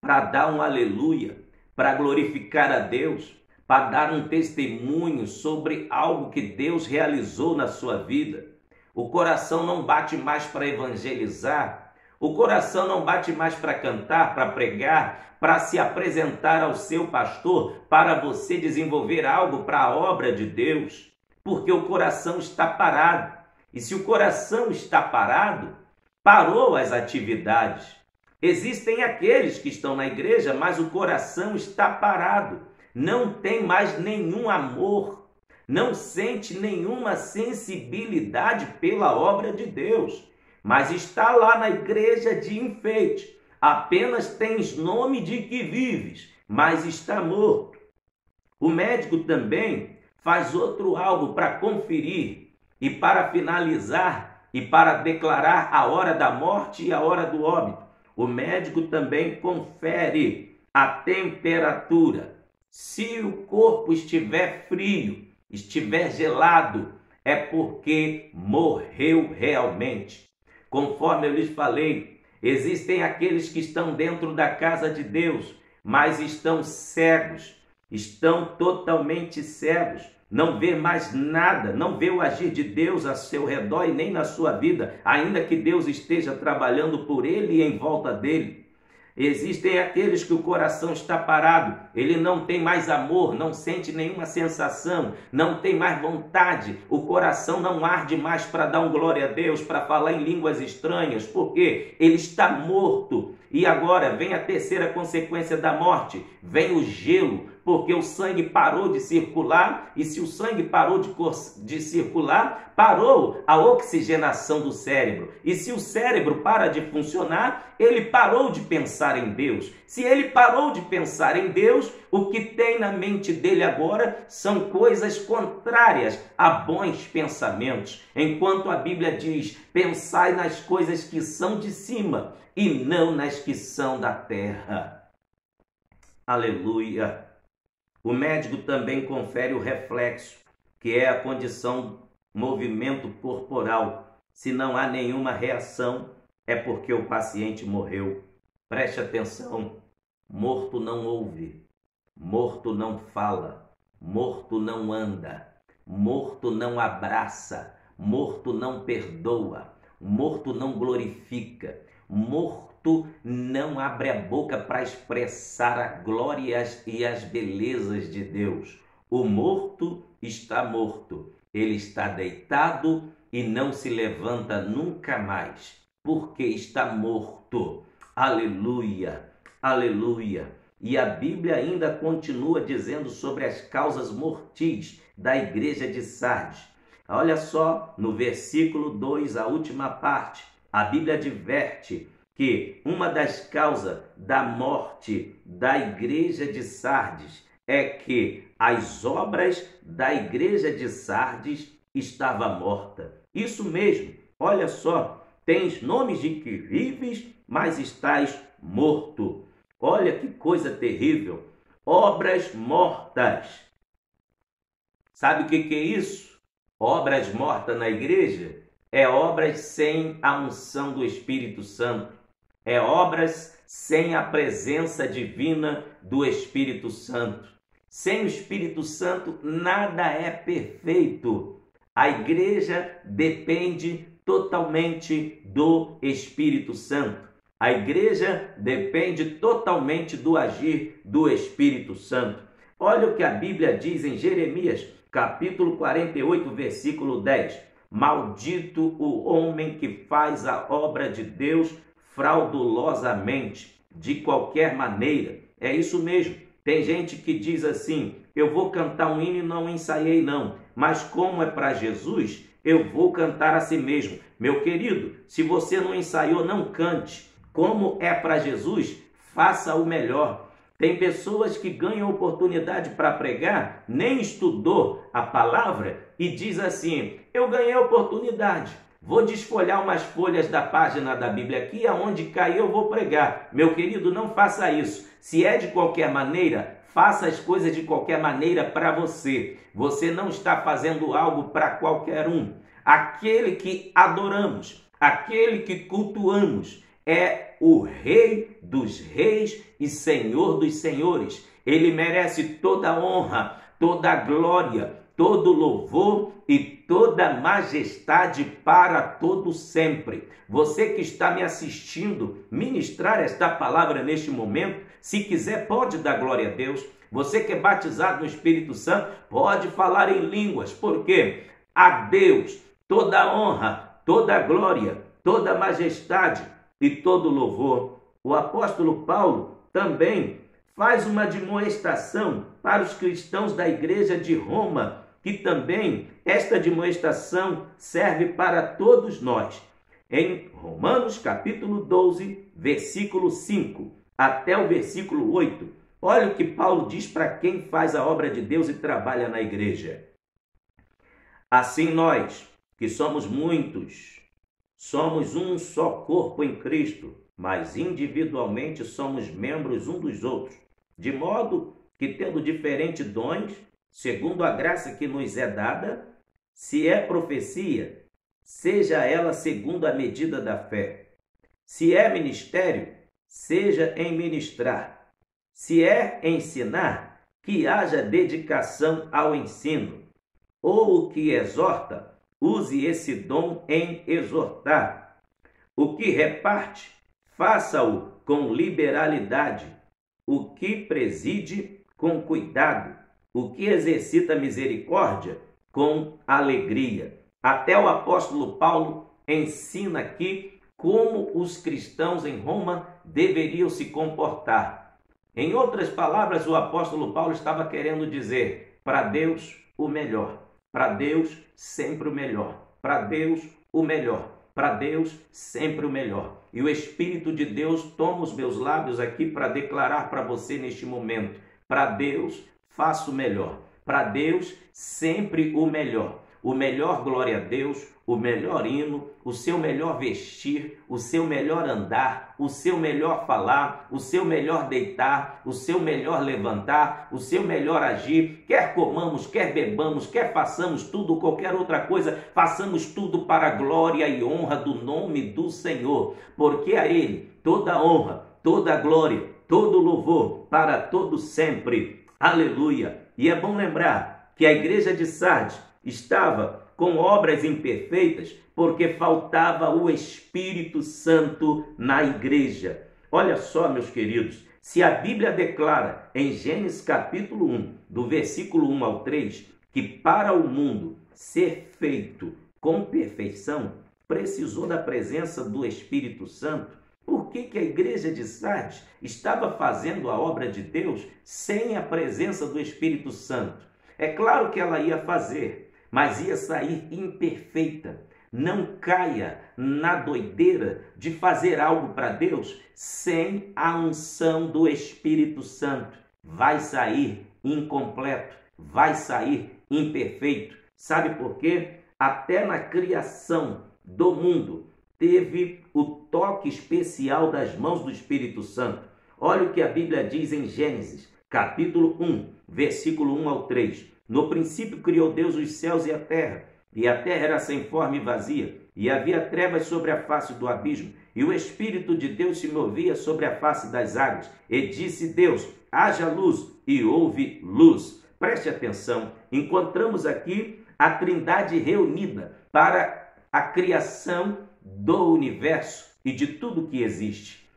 para dar um aleluia, para glorificar a Deus, para dar um testemunho sobre algo que Deus realizou na sua vida. O coração não bate mais para evangelizar, o coração não bate mais para cantar, para pregar, para se apresentar ao seu pastor, para você desenvolver algo para a obra de Deus, porque o coração está parado. E se o coração está parado, parou as atividades. Existem aqueles que estão na igreja, mas o coração está parado. Não tem mais nenhum amor, não sente nenhuma sensibilidade pela obra de Deus, mas está lá na igreja de enfeite. Apenas tens nome de que vives, mas está morto. O médico também faz outro algo para conferir e para finalizar e para declarar a hora da morte e a hora do óbito. O médico também confere a temperatura. Se o corpo estiver frio, estiver gelado, é porque morreu realmente. Conforme eu lhes falei, existem aqueles que estão dentro da casa de Deus, mas estão cegos, estão totalmente cegos. Não vê mais nada, não vê o agir de Deus a seu redor e nem na sua vida, ainda que Deus esteja trabalhando por ele e em volta dele. Existem aqueles que o coração está parado, ele não tem mais amor, não sente nenhuma sensação, não tem mais vontade, o coração não arde mais para dar um glória a Deus, para falar em línguas estranhas, porque ele está morto. E agora vem a terceira consequência da morte, vem o gelo, porque o sangue parou de circular, e se o sangue parou de circular, parou a oxigenação do cérebro. E se o cérebro para de funcionar, ele parou de pensar em Deus. Se ele parou de pensar em Deus, o que tem na mente dele agora são coisas contrárias a bons pensamentos. Enquanto a Bíblia diz, pensai nas coisas que são de cima e não nas que são da terra. Aleluia! O médico também confere o reflexo, que é a condição movimento corporal. Se não há nenhuma reação, é porque o paciente morreu. Preste atenção, morto não ouve, morto não fala, morto não anda, morto não abraça, morto não perdoa, morto não glorifica, morto não abre a boca para expressar a glória e as belezas de Deus. O morto está morto, ele está deitado e não se levanta nunca mais, porque está morto. Aleluia, aleluia. E a Bíblia ainda continua dizendo sobre as causas mortis da igreja de Sardes. Olha só, no versículo 2, a última parte, a Bíblia adverte que uma das causas da morte da igreja de Sardes é que as obras da igreja de Sardes estavam mortas. Isso mesmo, olha só, tens nomes de que vives, mas estás morto. Olha que coisa terrível, obras mortas. Sabe o que é isso? Obras mortas na igreja é obras sem a unção do Espírito Santo. É obras sem a presença divina do Espírito Santo. Sem o Espírito Santo, nada é perfeito. A igreja depende totalmente do Espírito Santo. A igreja depende totalmente do agir do Espírito Santo. Olha o que a Bíblia diz em Jeremias, capítulo 48, versículo 10. Maldito o homem que faz a obra de Deus fraudulosamente, de qualquer maneira. É isso mesmo. Tem gente que diz assim, eu vou cantar um hino e não ensaiei não, mas como é para Jesus, eu vou cantar a si mesmo. Meu querido, se você não ensaiou, não cante. Como é para Jesus, faça o melhor. Tem pessoas que ganham oportunidade para pregar, nem estudou a palavra e diz assim, eu ganhei oportunidade. Vou desfolhar umas folhas da página da Bíblia aqui, aonde cair eu vou pregar. Meu querido, não faça isso. Se é de qualquer maneira, faça as coisas de qualquer maneira para você. Você não está fazendo algo para qualquer um. Aquele que adoramos, aquele que cultuamos, é o Rei dos Reis e Senhor dos Senhores. Ele merece toda a honra, toda a glória, todo louvor e toda majestade para todo sempre. Você que está me assistindo ministrar esta palavra neste momento, se quiser pode dar glória a Deus. Você que é batizado no Espírito Santo, pode falar em línguas, porque a Deus toda a honra, toda a glória, toda a majestade e todo louvor. O apóstolo Paulo também faz uma admoestação para os cristãos da igreja de Roma, que também esta admoestação serve para todos nós. Em Romanos capítulo 12, versículo 5 até o versículo 8, olha o que Paulo diz para quem faz a obra de Deus e trabalha na igreja. Assim nós, que somos muitos, somos um só corpo em Cristo, mas individualmente somos membros uns dos outros, de modo que, tendo diferentes dons, segundo a graça que nos é dada, se é profecia, seja ela segundo a medida da fé. Se é ministério, seja em ministrar. Se é ensinar, que haja dedicação ao ensino. Ou o que exorta, use esse dom em exortar. O que reparte, faça-o com liberalidade, o que preside com cuidado, o que exercita misericórdia com alegria. Até o apóstolo Paulo ensina aqui como os cristãos em Roma deveriam se comportar. Em outras palavras, o apóstolo Paulo estava querendo dizer: para Deus o melhor, para Deus sempre o melhor, para Deus o melhor, para Deus sempre o melhor. E o Espírito de Deus toma os meus lábios aqui para declarar para você neste momento: para Deus faça o melhor, para Deus sempre o melhor. O melhor glória a Deus, o melhor hino, o seu melhor vestir, o seu melhor andar, o seu melhor falar, o seu melhor deitar, o seu melhor levantar, o seu melhor agir. Quer comamos, quer bebamos, quer façamos tudo, qualquer outra coisa, façamos tudo para a glória e honra do nome do Senhor, porque a Ele toda honra, toda glória, todo louvor para todo sempre. Aleluia! E é bom lembrar que a igreja de Sardes estava com obras imperfeitas porque faltava o Espírito Santo na igreja. Olha só, meus queridos, se a Bíblia declara em Gênesis capítulo 1, do versículo 1 ao 3, que para o mundo ser feito com perfeição, precisou da presença do Espírito Santo, por que a igreja de Sardes estava fazendo a obra de Deus sem a presença do Espírito Santo? É claro que ela ia fazer, mas ia sair imperfeita. Não caia na doideira de fazer algo para Deus sem a unção do Espírito Santo. Vai sair incompleto, vai sair imperfeito. Sabe por quê? Até na criação do mundo teve o toque especial das mãos do Espírito Santo. Olha o que a Bíblia diz em Gênesis, capítulo 1, versículo 1 ao 3. No princípio criou Deus os céus e a terra era sem forma e vazia, e havia trevas sobre a face do abismo, e o Espírito de Deus se movia sobre a face das águas. E disse Deus: haja luz, e houve luz. Preste atenção, encontramos aqui a Trindade reunida para a criação do universo e de tudo que existe.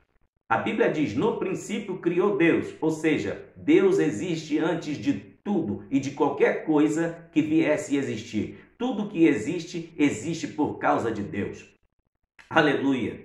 A Bíblia diz: no princípio criou Deus, ou seja, Deus existe antes de tudo e de qualquer coisa que viesse a existir. Tudo que existe, existe por causa de Deus. Aleluia!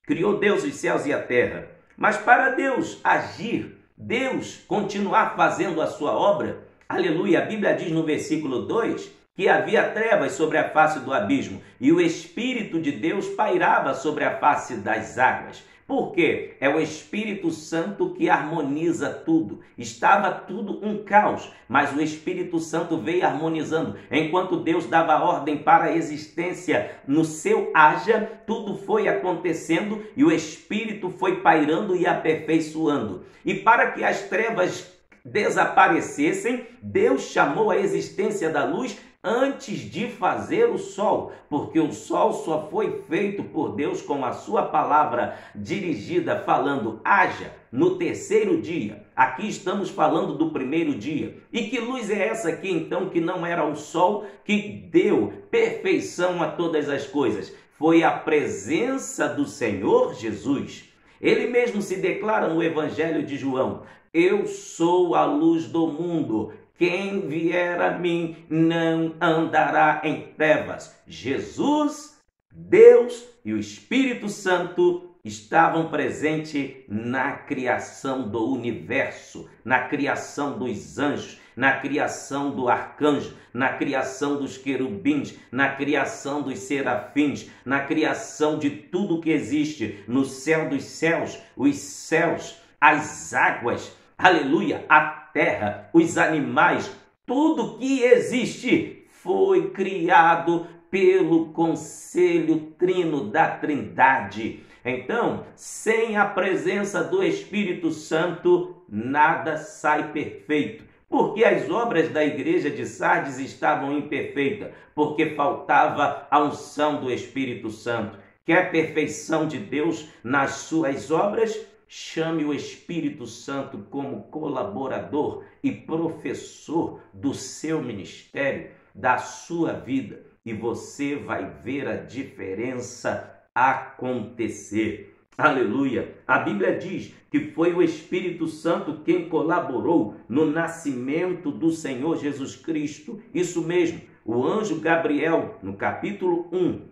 Criou Deus os céus e a terra. Mas para Deus agir, Deus continuar fazendo a sua obra, aleluia, a Bíblia diz no versículo 2 que havia trevas sobre a face do abismo e o Espírito de Deus pairava sobre a face das águas. Por quê? É o Espírito Santo que harmoniza tudo. Estava tudo um caos, mas o Espírito Santo veio harmonizando. Enquanto Deus dava ordem para a existência no seu haja, tudo foi acontecendo e o Espírito foi pairando e aperfeiçoando. E para que as trevas desaparecessem, Deus chamou a existência da luz antes de fazer o sol, porque o sol só foi feito por Deus com a sua palavra dirigida, falando haja, no terceiro dia. Aqui estamos falando do primeiro dia. E que luz é essa aqui então, que não era o sol que deu perfeição a todas as coisas? Foi a presença do Senhor Jesus. Ele mesmo se declara no Evangelho de João: eu sou a luz do mundo. Quem vier a mim não andará em trevas. Jesus, Deus e o Espírito Santo estavam presentes na criação do universo, na criação dos anjos, na criação do arcanjo, na criação dos querubins, na criação dos serafins, na criação de tudo que existe no céu dos céus, os céus, as águas, aleluia, a terra, os animais, tudo que existe foi criado pelo conselho trino da Trindade. Então, sem a presença do Espírito Santo, nada sai perfeito. Porque as obras da igreja de Sardes estavam imperfeitas, porque faltava a unção do Espírito Santo. Quer a perfeição de Deus nas suas obras? Chame o Espírito Santo como colaborador e professor do seu ministério, da sua vida, e você vai ver a diferença acontecer. Aleluia! A Bíblia diz que foi o Espírito Santo quem colaborou no nascimento do Senhor Jesus Cristo. Isso mesmo, o anjo Gabriel, no capítulo 1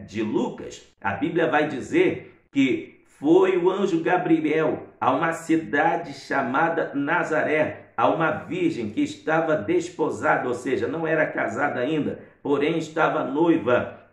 de Lucas, a Bíblia vai dizer que foi o anjo Gabriel a uma cidade chamada Nazaré, a uma virgem que estava desposada, ou seja, não era casada ainda, porém estava noiva.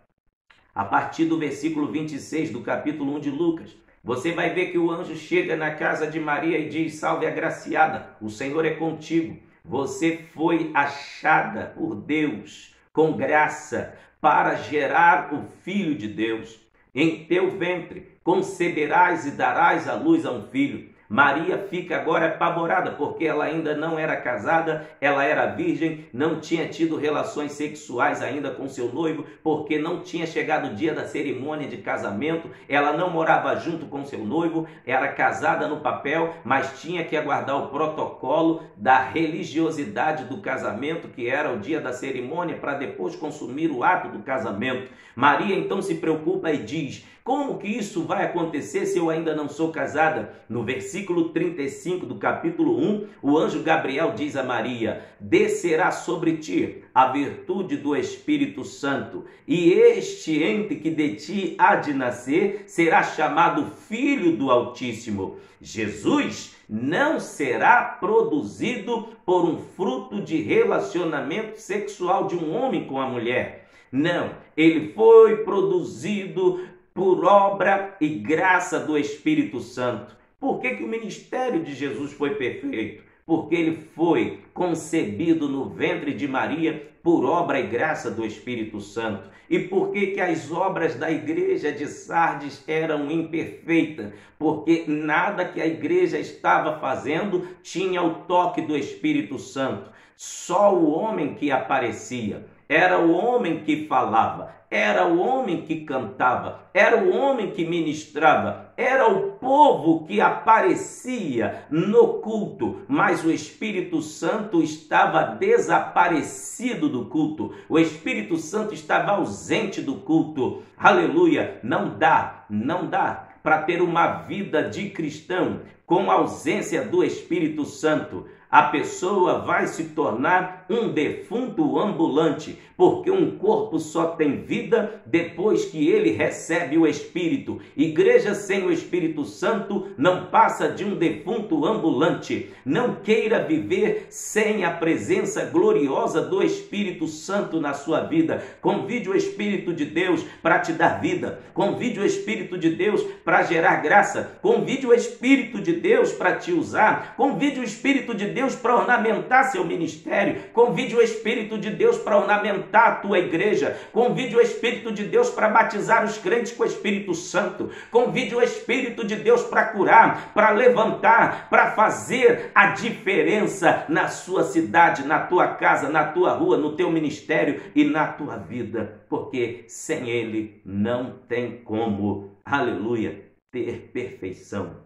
A partir do versículo 26 do capítulo 1 de Lucas, você vai ver que o anjo chega na casa de Maria e diz: salve agraciada, o Senhor é contigo. Você foi achada por Deus com graça para gerar o Filho de Deus. Em teu ventre conceberás e darás à luz a um filho. Maria fica agora apavorada, porque ela ainda não era casada, ela era virgem, não tinha tido relações sexuais ainda com seu noivo, porque não tinha chegado o dia da cerimônia de casamento, ela não morava junto com seu noivo, era casada no papel, mas tinha que aguardar o protocolo da religiosidade do casamento, que era o dia da cerimônia, para depois consumir o ato do casamento. Maria então se preocupa e diz: como que isso vai acontecer se eu ainda não sou casada? No versículo 35 do capítulo 1, o anjo Gabriel diz a Maria: descerá sobre ti a virtude do Espírito Santo, e este ente que de ti há de nascer será chamado Filho do Altíssimo. Jesus não será produzido por um fruto de relacionamento sexual de um homem com a mulher. Não, ele foi produzido por obra e graça do Espírito Santo. Por que o ministério de Jesus foi perfeito? Porque ele foi concebido no ventre de Maria por obra e graça do Espírito Santo. E por que as obras da igreja de Sardes eram imperfeitas? Porque nada que a igreja estava fazendo tinha o toque do Espírito Santo. Só o homem que aparecia. Era o homem que falava, era o homem que cantava, era o homem que ministrava, era o povo que aparecia no culto, mas o Espírito Santo estava desaparecido do culto, o Espírito Santo estava ausente do culto. Aleluia! Não dá para ter uma vida de cristão com ausência do Espírito Santo. A pessoa vai se tornar um defunto ambulante, porque um corpo só tem vida depois que ele recebe o Espírito. Igreja sem o Espírito Santo não passa de um defunto ambulante. Não queira viver sem a presença gloriosa do Espírito Santo na sua vida. Convide o Espírito de Deus para te dar vida. Convide o Espírito de Deus para gerar graça. Convide o Espírito de Deus para te usar. Convide o Espírito de Deus para ornamentar seu ministério. Convide o Espírito de Deus para ornamentar a tua igreja. Convide o Espírito de Deus para batizar os crentes com o Espírito Santo. Convide o Espírito de Deus para curar, para levantar, para fazer a diferença na sua cidade, na tua casa, na tua rua, no teu ministério e na tua vida. Porque sem ele não tem como, aleluia, ter perfeição.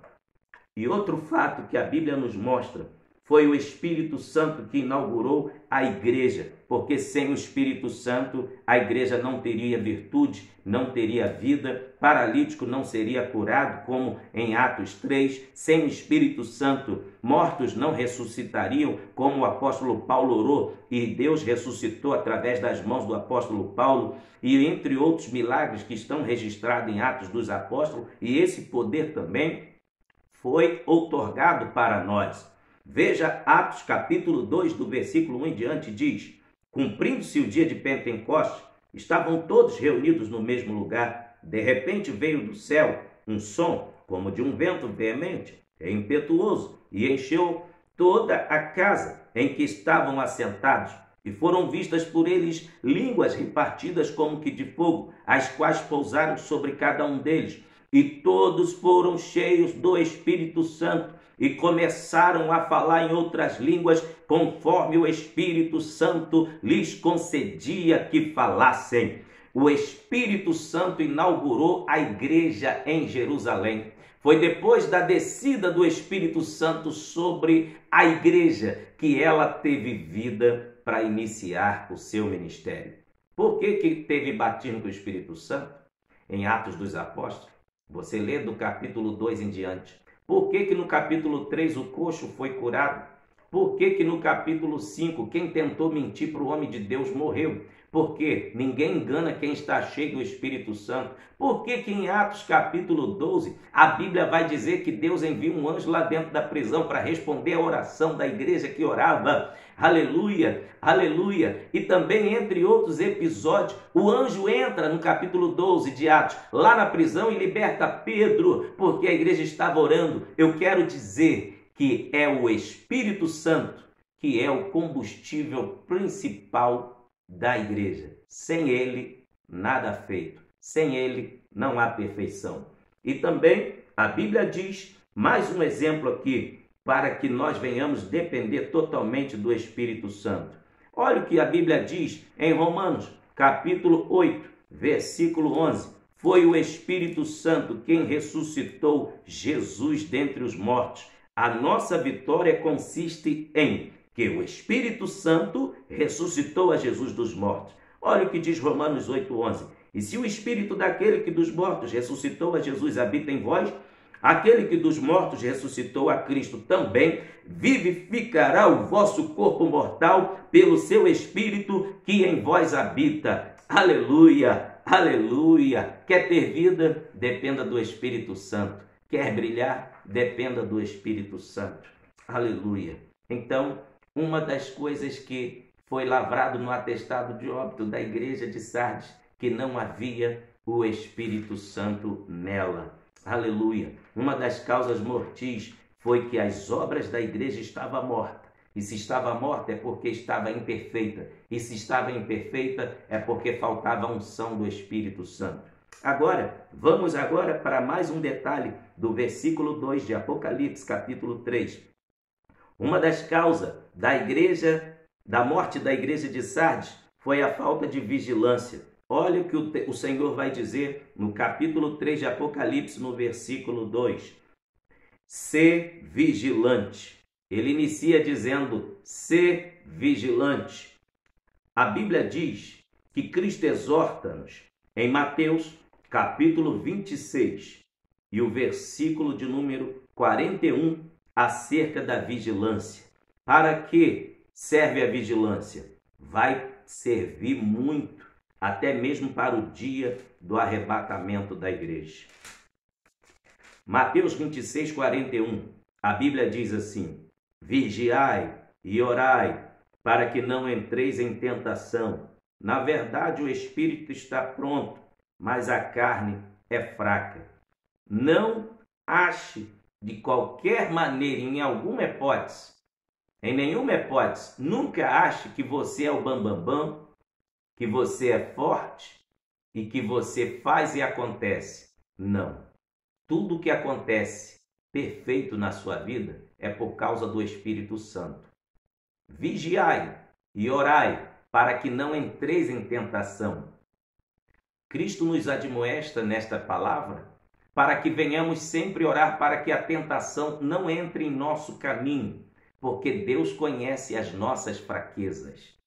E outro fato que a Bíblia nos mostra foi o Espírito Santo que inaugurou a igreja, porque sem o Espírito Santo a igreja não teria virtude, não teria vida, paralítico não seria curado, como em Atos 3, sem o Espírito Santo mortos não ressuscitariam, como o apóstolo Paulo orou, e Deus ressuscitou através das mãos do apóstolo Paulo, e entre outros milagres que estão registrados em Atos dos Apóstolos, e esse poder também foi outorgado para nós. Veja Atos capítulo 2, do versículo 1 em diante, diz: cumprindo-se o dia de Pentecostes, estavam todos reunidos no mesmo lugar. De repente veio do céu um som, como de um vento veemente e impetuoso, e encheu toda a casa em que estavam assentados. E foram vistas por eles línguas repartidas como que de fogo, as quais pousaram sobre cada um deles. E todos foram cheios do Espírito Santo, e começaram a falar em outras línguas, conforme o Espírito Santo lhes concedia que falassem. O Espírito Santo inaugurou a igreja em Jerusalém. Foi depois da descida do Espírito Santo sobre a igreja que ela teve vida para iniciar o seu ministério. Por que teve batismo com o Espírito Santo? Em Atos dos Apóstolos, Você lê do capítulo 2 em diante. Por que no capítulo 3 o coxo foi curado? Por que no capítulo 5 quem tentou mentir para o homem de Deus morreu? Porque ninguém engana quem está cheio do Espírito Santo. Por que em Atos capítulo 12 a Bíblia vai dizer que Deus envia um anjo lá dentro da prisão para responder a oração da igreja que orava? Aleluia, aleluia. E também, entre outros episódios, o anjo entra no capítulo 12 de Atos, lá na prisão, e liberta Pedro, porque a igreja estava orando. Eu quero dizer que é o Espírito Santo que é o combustível principal da igreja. Sem ele, nada feito. Sem ele, não há perfeição. E também a Bíblia diz, mais um exemplo aqui, para que nós venhamos depender totalmente do Espírito Santo. Olha o que a Bíblia diz em Romanos, capítulo 8, versículo 11. Foi o Espírito Santo quem ressuscitou Jesus dentre os mortos. A nossa vitória consiste em que o Espírito Santo ressuscitou a Jesus dos mortos. Olha o que diz Romanos 8:11. E se o Espírito daquele que dos mortos ressuscitou a Jesus habita em vós, aquele que dos mortos ressuscitou a Cristo também vivificará o vosso corpo mortal pelo seu Espírito que em vós habita. Aleluia, aleluia. Quer ter vida? Dependa do Espírito Santo. Quer brilhar? Dependa do Espírito Santo. Aleluia. Então, uma das coisas que foi lavrado no atestado de óbito da igreja de Sardes, que não havia o Espírito Santo nela. Aleluia. Uma das causas mortis foi que as obras da igreja estavam mortas. E se estava morta é porque estava imperfeita. E se estava imperfeita é porque faltava a unção do Espírito Santo. Agora, vamos para mais um detalhe do versículo 2 de Apocalipse, capítulo 3. Uma das causas da morte da igreja de Sardes foi a falta de vigilância. Olha o que o Senhor vai dizer no capítulo 3 de Apocalipse, no versículo 2. Ser vigilante. Ele inicia dizendo, ser vigilante. A Bíblia diz que Cristo exorta-nos em Mateus, capítulo 26, e o versículo de número 41, acerca da vigilância. Para que serve a vigilância? Vai servir muito, até mesmo para o dia do arrebatamento da igreja. Mateus 26, 41, a Bíblia diz assim, vigiai e orai, para que não entreis em tentação. Na verdade, o espírito está pronto, mas a carne é fraca. Não ache de qualquer maneira, em nenhuma hipótese, nunca ache que você é o bambambam, que você é forte e que você faz e acontece. Não. Tudo o que acontece perfeito na sua vida é por causa do Espírito Santo. Vigiai e orai para que não entreis em tentação. Cristo nos admoesta nesta palavra para que venhamos sempre orar para que a tentação não entre em nosso caminho, porque Deus conhece as nossas fraquezas.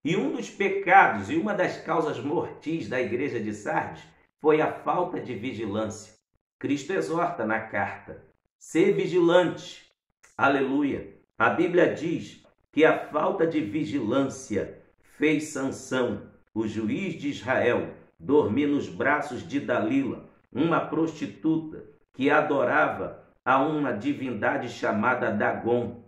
E um dos pecados e uma das causas mortis da igreja de Sardes foi a falta de vigilância. Cristo exorta na carta, ser vigilante. Aleluia. A Bíblia diz que a falta de vigilância fez Sansão, o juiz de Israel, dormir nos braços de Dalila, uma prostituta que adorava a uma divindade chamada Dagon.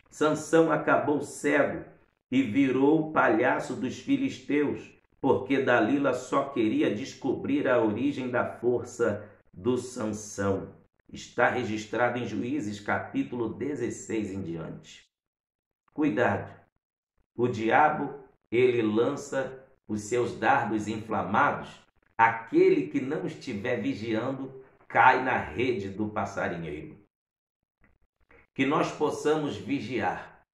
Sansão acabou cego e virou o palhaço dos filisteus, porque Dalila só queria descobrir a origem da força do Sansão. Está registrado em Juízes, capítulo 16 em diante. Cuidado! O diabo, ele lança os seus dardos inflamados. Aquele que não estiver vigiando cai na rede do passarinheiro. Que nós possamos vigiar.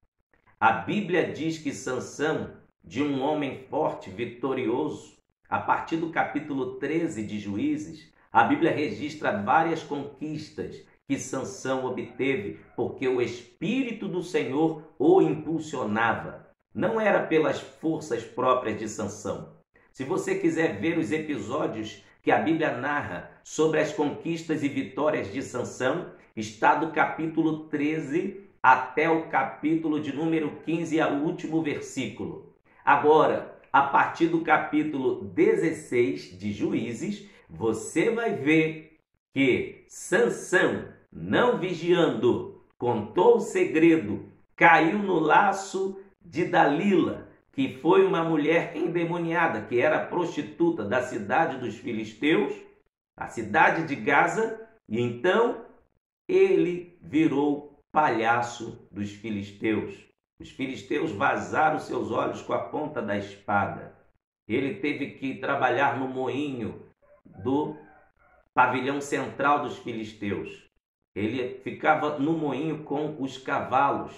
A Bíblia diz que Sansão, de um homem forte, vitorioso, a partir do capítulo 13 de Juízes, a Bíblia registra várias conquistas que Sansão obteve, porque o Espírito do Senhor o impulsionava. Não era pelas forças próprias de Sansão. Se você quiser ver os episódios que a Bíblia narra sobre as conquistas e vitórias de Sansão está do capítulo 13 até o capítulo de número 15, ao último versículo. Agora, a partir do capítulo 16 de Juízes, você vai ver que Sansão, não vigiando, contou o segredo, caiu no laço de Dalila, que foi uma mulher endemoniada, que era prostituta da cidade dos filisteus, a cidade de Gaza, e então ele virou palhaço dos filisteus. Os filisteus vazaram seus olhos com a ponta da espada. Ele teve que trabalhar no moinho do pavilhão central dos filisteus. Ele ficava no moinho com os cavalos.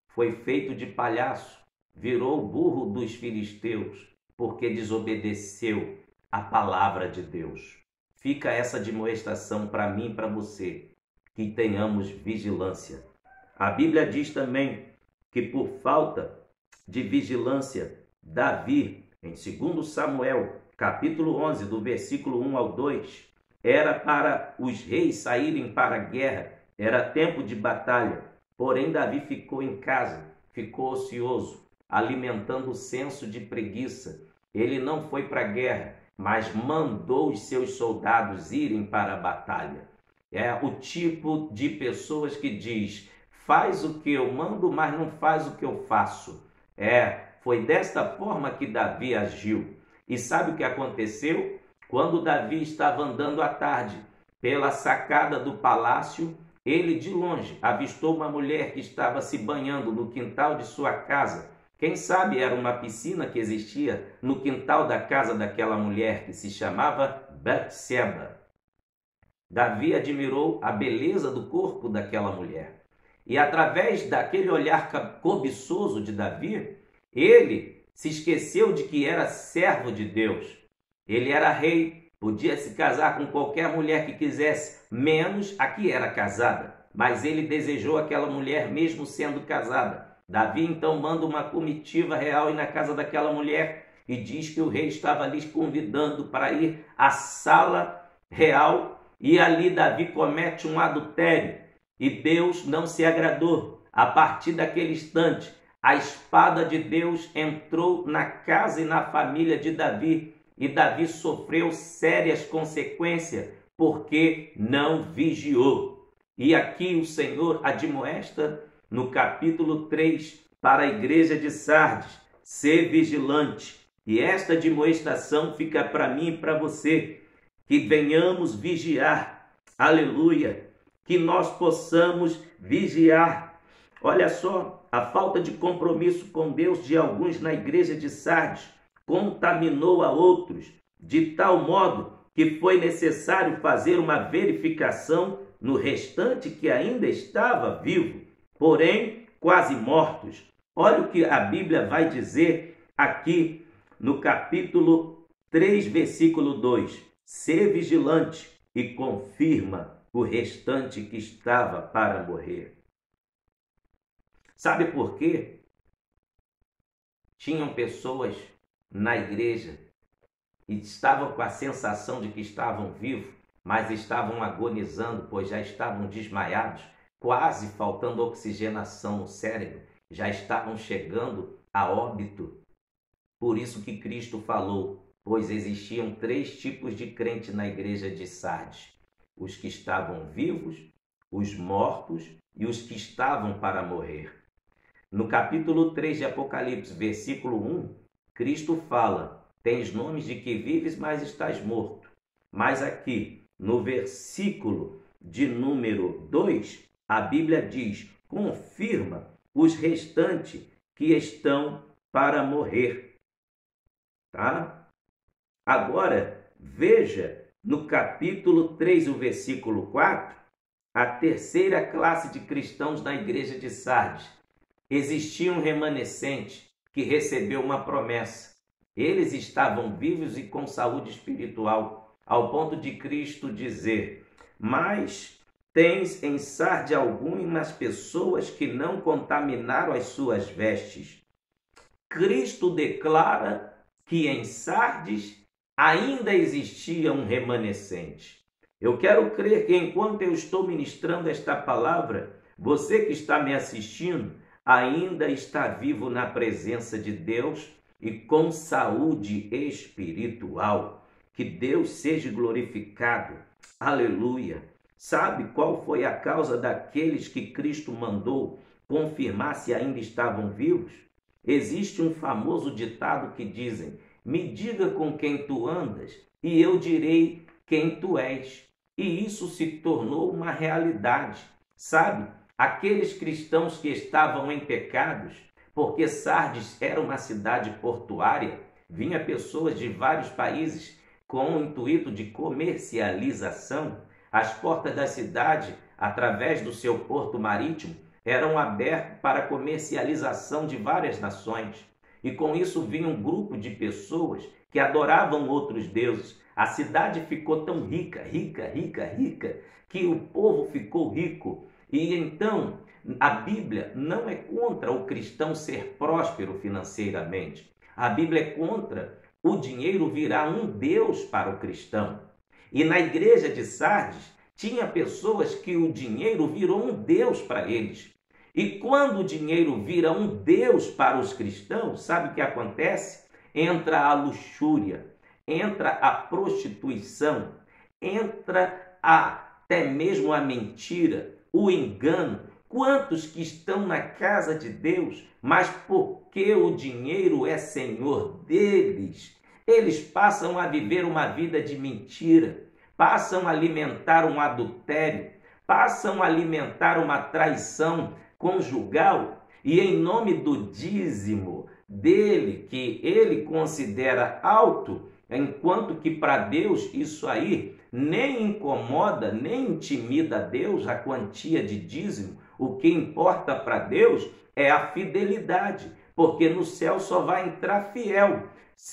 Foi feito de palhaço. Virou burro dos filisteus, porque desobedeceu a palavra de Deus. Fica essa admoestação para mim e para você, que tenhamos vigilância. A Bíblia diz também que por falta de vigilância, Davi, em 2 Samuel, capítulo 11, do versículo 1 ao 2, era para os reis saírem para a guerra, era tempo de batalha, porém Davi ficou em casa, ficou ocioso, alimentando o senso de preguiça. Ele não foi para a guerra, mas mandou os seus soldados irem para a batalha. É o tipo de pessoas que diz: faz o que eu mando, mas não faz o que eu faço. Foi desta forma que Davi agiu. E sabe o que aconteceu? Quando Davi estava andando à tarde pela sacada do palácio, ele de longe avistou uma mulher que estava se banhando no quintal de sua casa. Quem sabe era uma piscina que existia no quintal da casa daquela mulher, que se chamava Betseba. Davi admirou a beleza do corpo daquela mulher. E através daquele olhar cobiçoso de Davi, ele se esqueceu de que era servo de Deus. Ele era rei, podia se casar com qualquer mulher que quisesse, menos a que era casada. Mas ele desejou aquela mulher mesmo sendo casada. Davi então manda uma comitiva real ir na casa daquela mulher e diz que o rei estava ali convidando para ir à sala real, e ali Davi comete um adultério e Deus não se agradou. A partir daquele instante, a espada de Deus entrou na casa e na família de Davi, e Davi sofreu sérias consequências porque não vigiou. E aqui o Senhor admoesta no capítulo 3 para a igreja de Sardes: ser vigilante. E esta admoestação fica para mim e para você, que venhamos vigiar. Aleluia! Que nós possamos vigiar. Olha só, a falta de compromisso com Deus de alguns na igreja de Sardes contaminou a outros, de tal modo que foi necessário fazer uma verificação no restante que ainda estava vivo, porém quase mortos. Olha o que a Bíblia vai dizer aqui no capítulo 3, versículo 2. Ser vigilante e confirma o restante que estava para morrer. Sabe por quê? Tinham pessoas na igreja e estavam com a sensação de que estavam vivos, mas estavam agonizando, pois já estavam desmaiados, quase faltando oxigenação no cérebro, já estavam chegando a óbito. Por isso que Cristo falou, pois existiam 3 tipos de crente na igreja de Sardes: os que estavam vivos, os mortos e os que estavam para morrer. No capítulo 3 de Apocalipse, versículo 1, Cristo fala: tens nomes de que vives, mas estás morto. Mas aqui, no versículo de número 2, a Bíblia diz: confirma os restantes que estão para morrer. Tá? Agora, veja no capítulo 3, o versículo 4, a terceira classe de cristãos na igreja de Sardes. Existia um remanescente que recebeu uma promessa. Eles estavam vivos e com saúde espiritual, ao ponto de Cristo dizer: mas tens em Sardes algumas pessoas que não contaminaram as suas vestes. Cristo declara que em Sardes ainda existia um remanescente. Eu quero crer que enquanto eu estou ministrando esta palavra, você que está me assistindo ainda está vivo na presença de Deus e com saúde espiritual. Que Deus seja glorificado. Aleluia. Sabe qual foi a causa daqueles que Cristo mandou confirmar se ainda estavam vivos? Existe um famoso ditado que dizem: me diga com quem tu andas e eu direi quem tu és. E isso se tornou uma realidade. Sabe, aqueles cristãos que estavam em pecados, porque Sardes era uma cidade portuária, vinha pessoas de vários países com o intuito de comercialização. As portas da cidade, através do seu porto marítimo, eram abertas para a comercialização de várias nações. E com isso vinha um grupo de pessoas que adoravam outros deuses. A cidade ficou tão rica, que o povo ficou rico. E então, a Bíblia não é contra o cristão ser próspero financeiramente. A Bíblia é contra o dinheiro virar um Deus para o cristão. E na igreja de Sardes, tinha pessoas que o dinheiro virou um Deus para eles. E quando o dinheiro vira um Deus para os cristãos, sabe o que acontece? Entra a luxúria, entra a prostituição, entra até mesmo a mentira, o engano. Quantos que estão na casa de Deus, mas porque o dinheiro é senhor deles, eles passam a viver uma vida de mentira, passam a alimentar um adultério, passam a alimentar uma traição conjugal, e em nome do dízimo dele, que ele considera alto, enquanto que para Deus isso aí nem incomoda, nem intimida a Deus a quantia de dízimo. O que importa para Deus é a fidelidade, porque no céu só vai entrar fiel.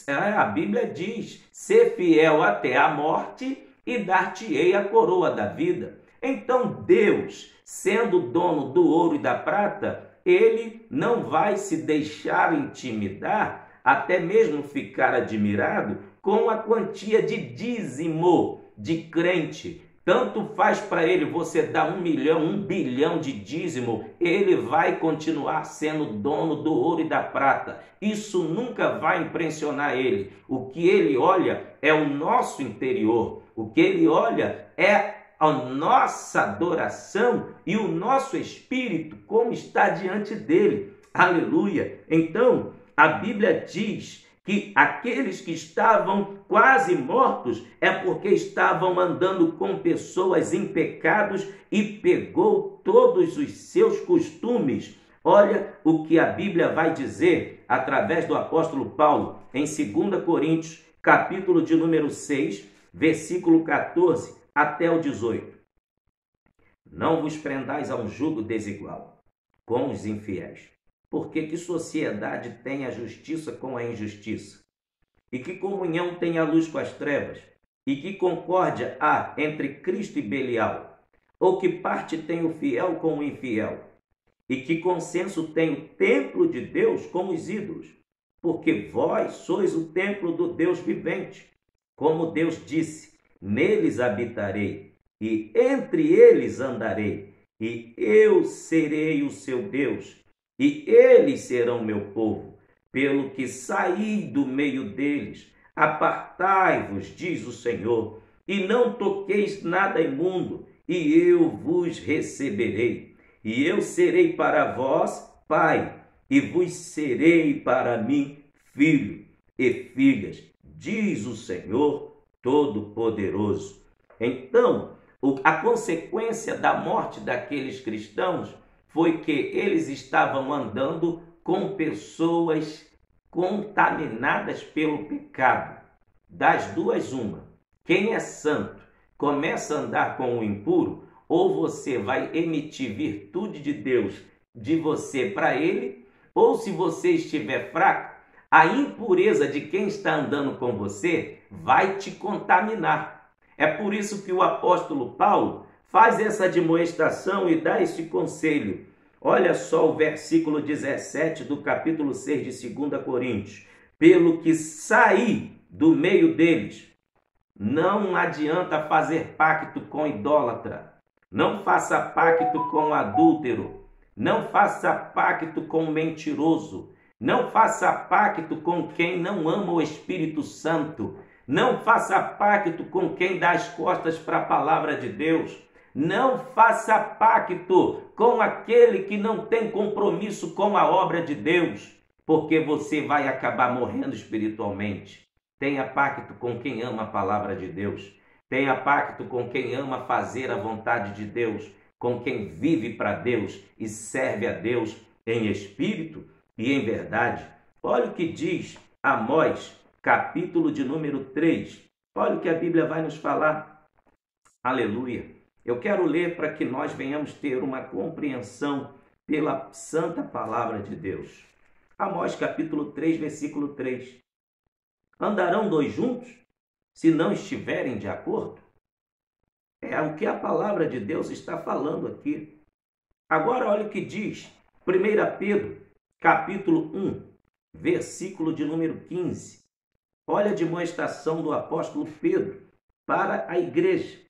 A Bíblia diz: ser fiel até a morte e dar-te-ei a coroa da vida. Então Deus, sendo dono do ouro e da prata, ele não vai se deixar intimidar, até mesmo ficar admirado com a quantia de dízimo de crente. Tanto faz para ele você dar 1 milhão, 1 bilhão de dízimo, ele vai continuar sendo dono do ouro e da prata. Isso nunca vai impressionar ele. O que ele olha é o nosso interior. O que ele olha é a nossa adoração e o nosso espírito, como está diante dele. Aleluia! Então, a Bíblia diz que aqueles que estavam quase mortos é porque estavam andando com pessoas em pecados e pegou todos os seus costumes. Olha o que a Bíblia vai dizer através do apóstolo Paulo em 2 Coríntios, capítulo de número 6, versículo 14 até o 18. Não vos prendais a um jugo desigual com os infiéis. Porque que sociedade tem a justiça com a injustiça? E que comunhão tem a luz com as trevas? E que concórdia há entre Cristo e Belial? Ou que parte tem o fiel com o infiel? E que consenso tem o templo de Deus com os ídolos? Porque vós sois o templo do Deus vivente. Como Deus disse: neles habitarei, e entre eles andarei, e eu serei o seu Deus, e eles serão meu povo. Pelo que saí do meio deles, apartai-vos, diz o Senhor, e não toqueis nada imundo, e eu vos receberei. E eu serei para vós pai, e vos serei para mim filho e filhas, diz o Senhor Todo-Poderoso. Então, a consequência da morte daqueles cristãos foi que eles estavam andando com pessoas contaminadas pelo pecado. Das duas, uma. Quem é santo começa a andar com o impuro, ou você vai emitir virtude de Deus de você para ele, ou se você estiver fraco, a impureza de quem está andando com você vai te contaminar. É por isso que o apóstolo Paulo faz essa admoestação e dá esse conselho. Olha só o versículo 17 do capítulo 6 de 2 Coríntios. Pelo que saí do meio deles. Não adianta fazer pacto com idólatra. Não faça pacto com adúltero. Não faça pacto com mentiroso. Não faça pacto com quem não ama o Espírito Santo. Não faça pacto com quem dá as costas para a palavra de Deus. Não faça pacto com aquele que não tem compromisso com a obra de Deus, porque você vai acabar morrendo espiritualmente. Tenha pacto com quem ama a palavra de Deus. Tenha pacto com quem ama fazer a vontade de Deus, com quem vive para Deus e serve a Deus em espírito e em verdade. Olha o que diz Amós, capítulo de número 3. Olha o que a Bíblia vai nos falar. Aleluia. Eu quero ler para que nós venhamos ter uma compreensão pela santa palavra de Deus. Amós, capítulo 3, versículo 3. Andarão dois juntos, se não estiverem de acordo? É o que a palavra de Deus está falando aqui. Agora olha o que diz 1 Pedro, capítulo 1, versículo de número 15. Olha a demonstração do apóstolo Pedro para a igreja.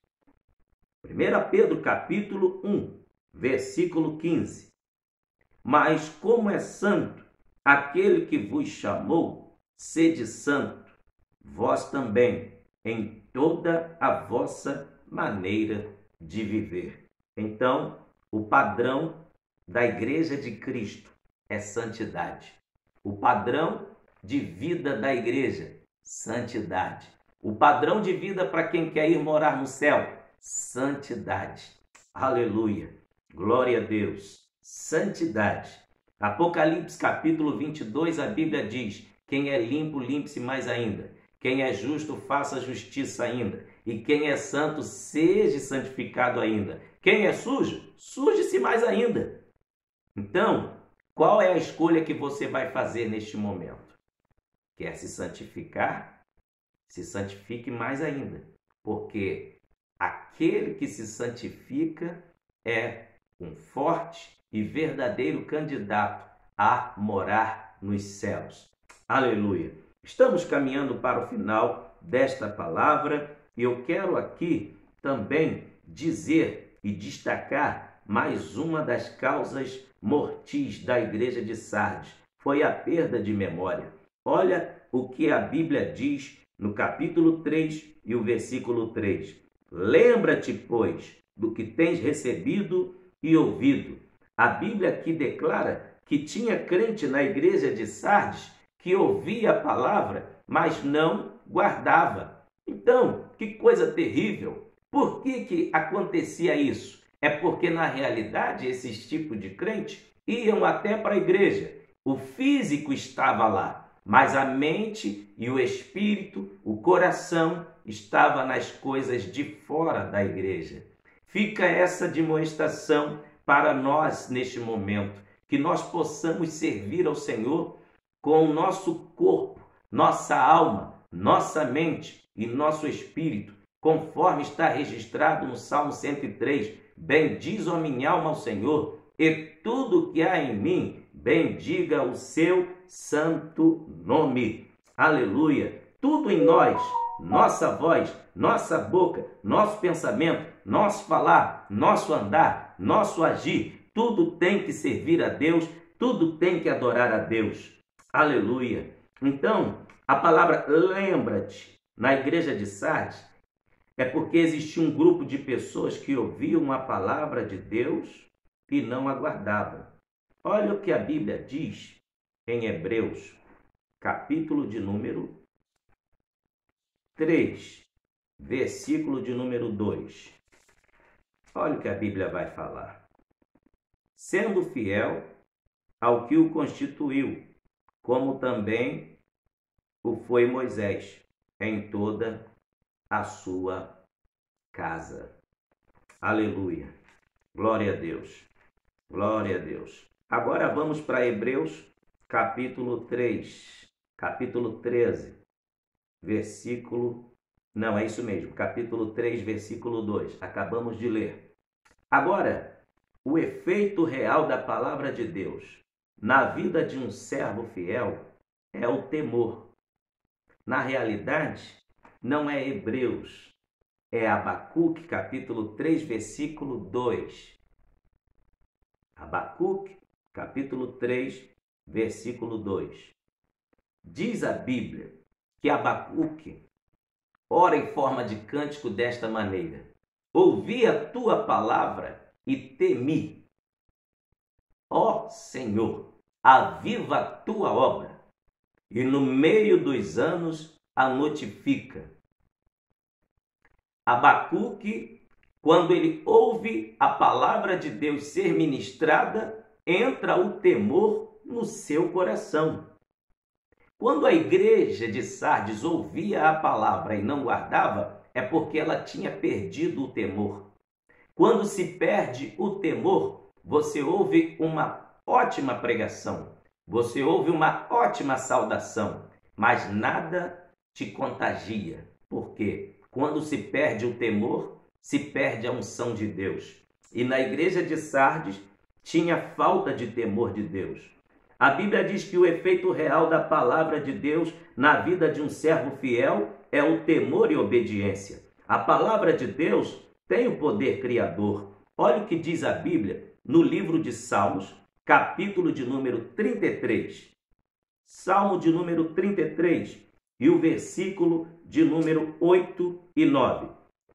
1 Pedro, capítulo 1, versículo 15. Mas como é santo aquele que vos chamou, sede santo, vós também, em toda a vossa maneira de viver. Então, o padrão da Igreja de Cristo é santidade. O padrão de vida da igreja, santidade. O padrão de vida para quem quer ir morar no céu, santidade. Aleluia. Glória a Deus. Santidade. Apocalipse capítulo 22, a Bíblia diz: quem é limpo, limpe-se mais ainda. Quem é justo, faça justiça ainda. E quem é santo, seja santificado ainda. Quem é sujo, suje-se mais ainda. Então, qual é a escolha que você vai fazer neste momento? Quer se santificar? Se santifique mais ainda. Porque aquele que se santifica é um forte e verdadeiro candidato a morar nos céus. Aleluia! Estamos caminhando para o final desta palavra e eu quero aqui também dizer e destacar mais uma das causas mortis da igreja de Sardes. Foi a perda de memória. Olha o que a Bíblia diz no capítulo 3 e o versículo 3. Lembra-te, pois, do que tens recebido e ouvido. A Bíblia aqui declara que tinha crente na igreja de Sardes que ouvia a palavra, mas não guardava. Então, que coisa terrível! Por que acontecia isso? É porque, na realidade, esses tipos de crente iam até para a igreja. O físico estava lá, mas a mente e o espírito, o coração, estava nas coisas de fora da igreja. Fica essa demonstração para nós neste momento, que nós possamos servir ao Senhor com o nosso corpo, nossa alma, nossa mente e nosso espírito, conforme está registrado no Salmo 103. Bendiz, ó minha alma, ao Senhor, e tudo que há em mim, bendiga o seu santo nome. Aleluia! Tudo em nós, nossa voz, nossa boca, nosso pensamento, nosso falar, nosso andar, nosso agir, tudo tem que servir a Deus, tudo tem que adorar a Deus. Aleluia! Então, a palavra lembra-te na igreja de Sardes é porque existia um grupo de pessoas que ouviam a palavra de Deus e não a guardavam. Olha o que a Bíblia diz em Hebreus, capítulo de número 3, versículo de número 2. Olha o que a Bíblia vai falar. Sendo fiel ao que o constituiu, como também o foi Moisés, em toda a sua casa. Aleluia. Glória a Deus. Glória a Deus. Agora vamos para Hebreus, capítulo 3, capítulo 13, versículo... Não, é isso mesmo, capítulo 3, versículo 2. Acabamos de ler. Agora, o efeito real da palavra de Deus na vida de um servo fiel é o temor. na realidade, não é Hebreus, é Abacuque, capítulo 3, versículo 2. Abacuque, capítulo 3, versículo 2. Diz a Bíblia que Abacuque ora em forma de cântico desta maneira: ouvi a tua palavra e temi. Ó Senhor, aviva a tua obra, e no meio dos anos a notifica. Abacuque, quando ele ouve a palavra de Deus ser ministrada, entra o temor no seu coração. Quando a igreja de Sardes ouvia a palavra e não guardava, é porque ela tinha perdido o temor. Quando se perde o temor, você ouve uma ótima pregação, você ouve uma ótima saudação, mas nada te contagia. Por quê? Quando se perde o temor, se perde a unção de Deus. E na igreja de Sardes tinha falta de temor de Deus. A Bíblia diz que o efeito real da palavra de Deus na vida de um servo fiel é o temor e obediência. A palavra de Deus tem o poder criador. Olha o que diz a Bíblia no livro de Salmos, capítulo de número 33. Salmo de número 33 e o versículo de número 8 e 9.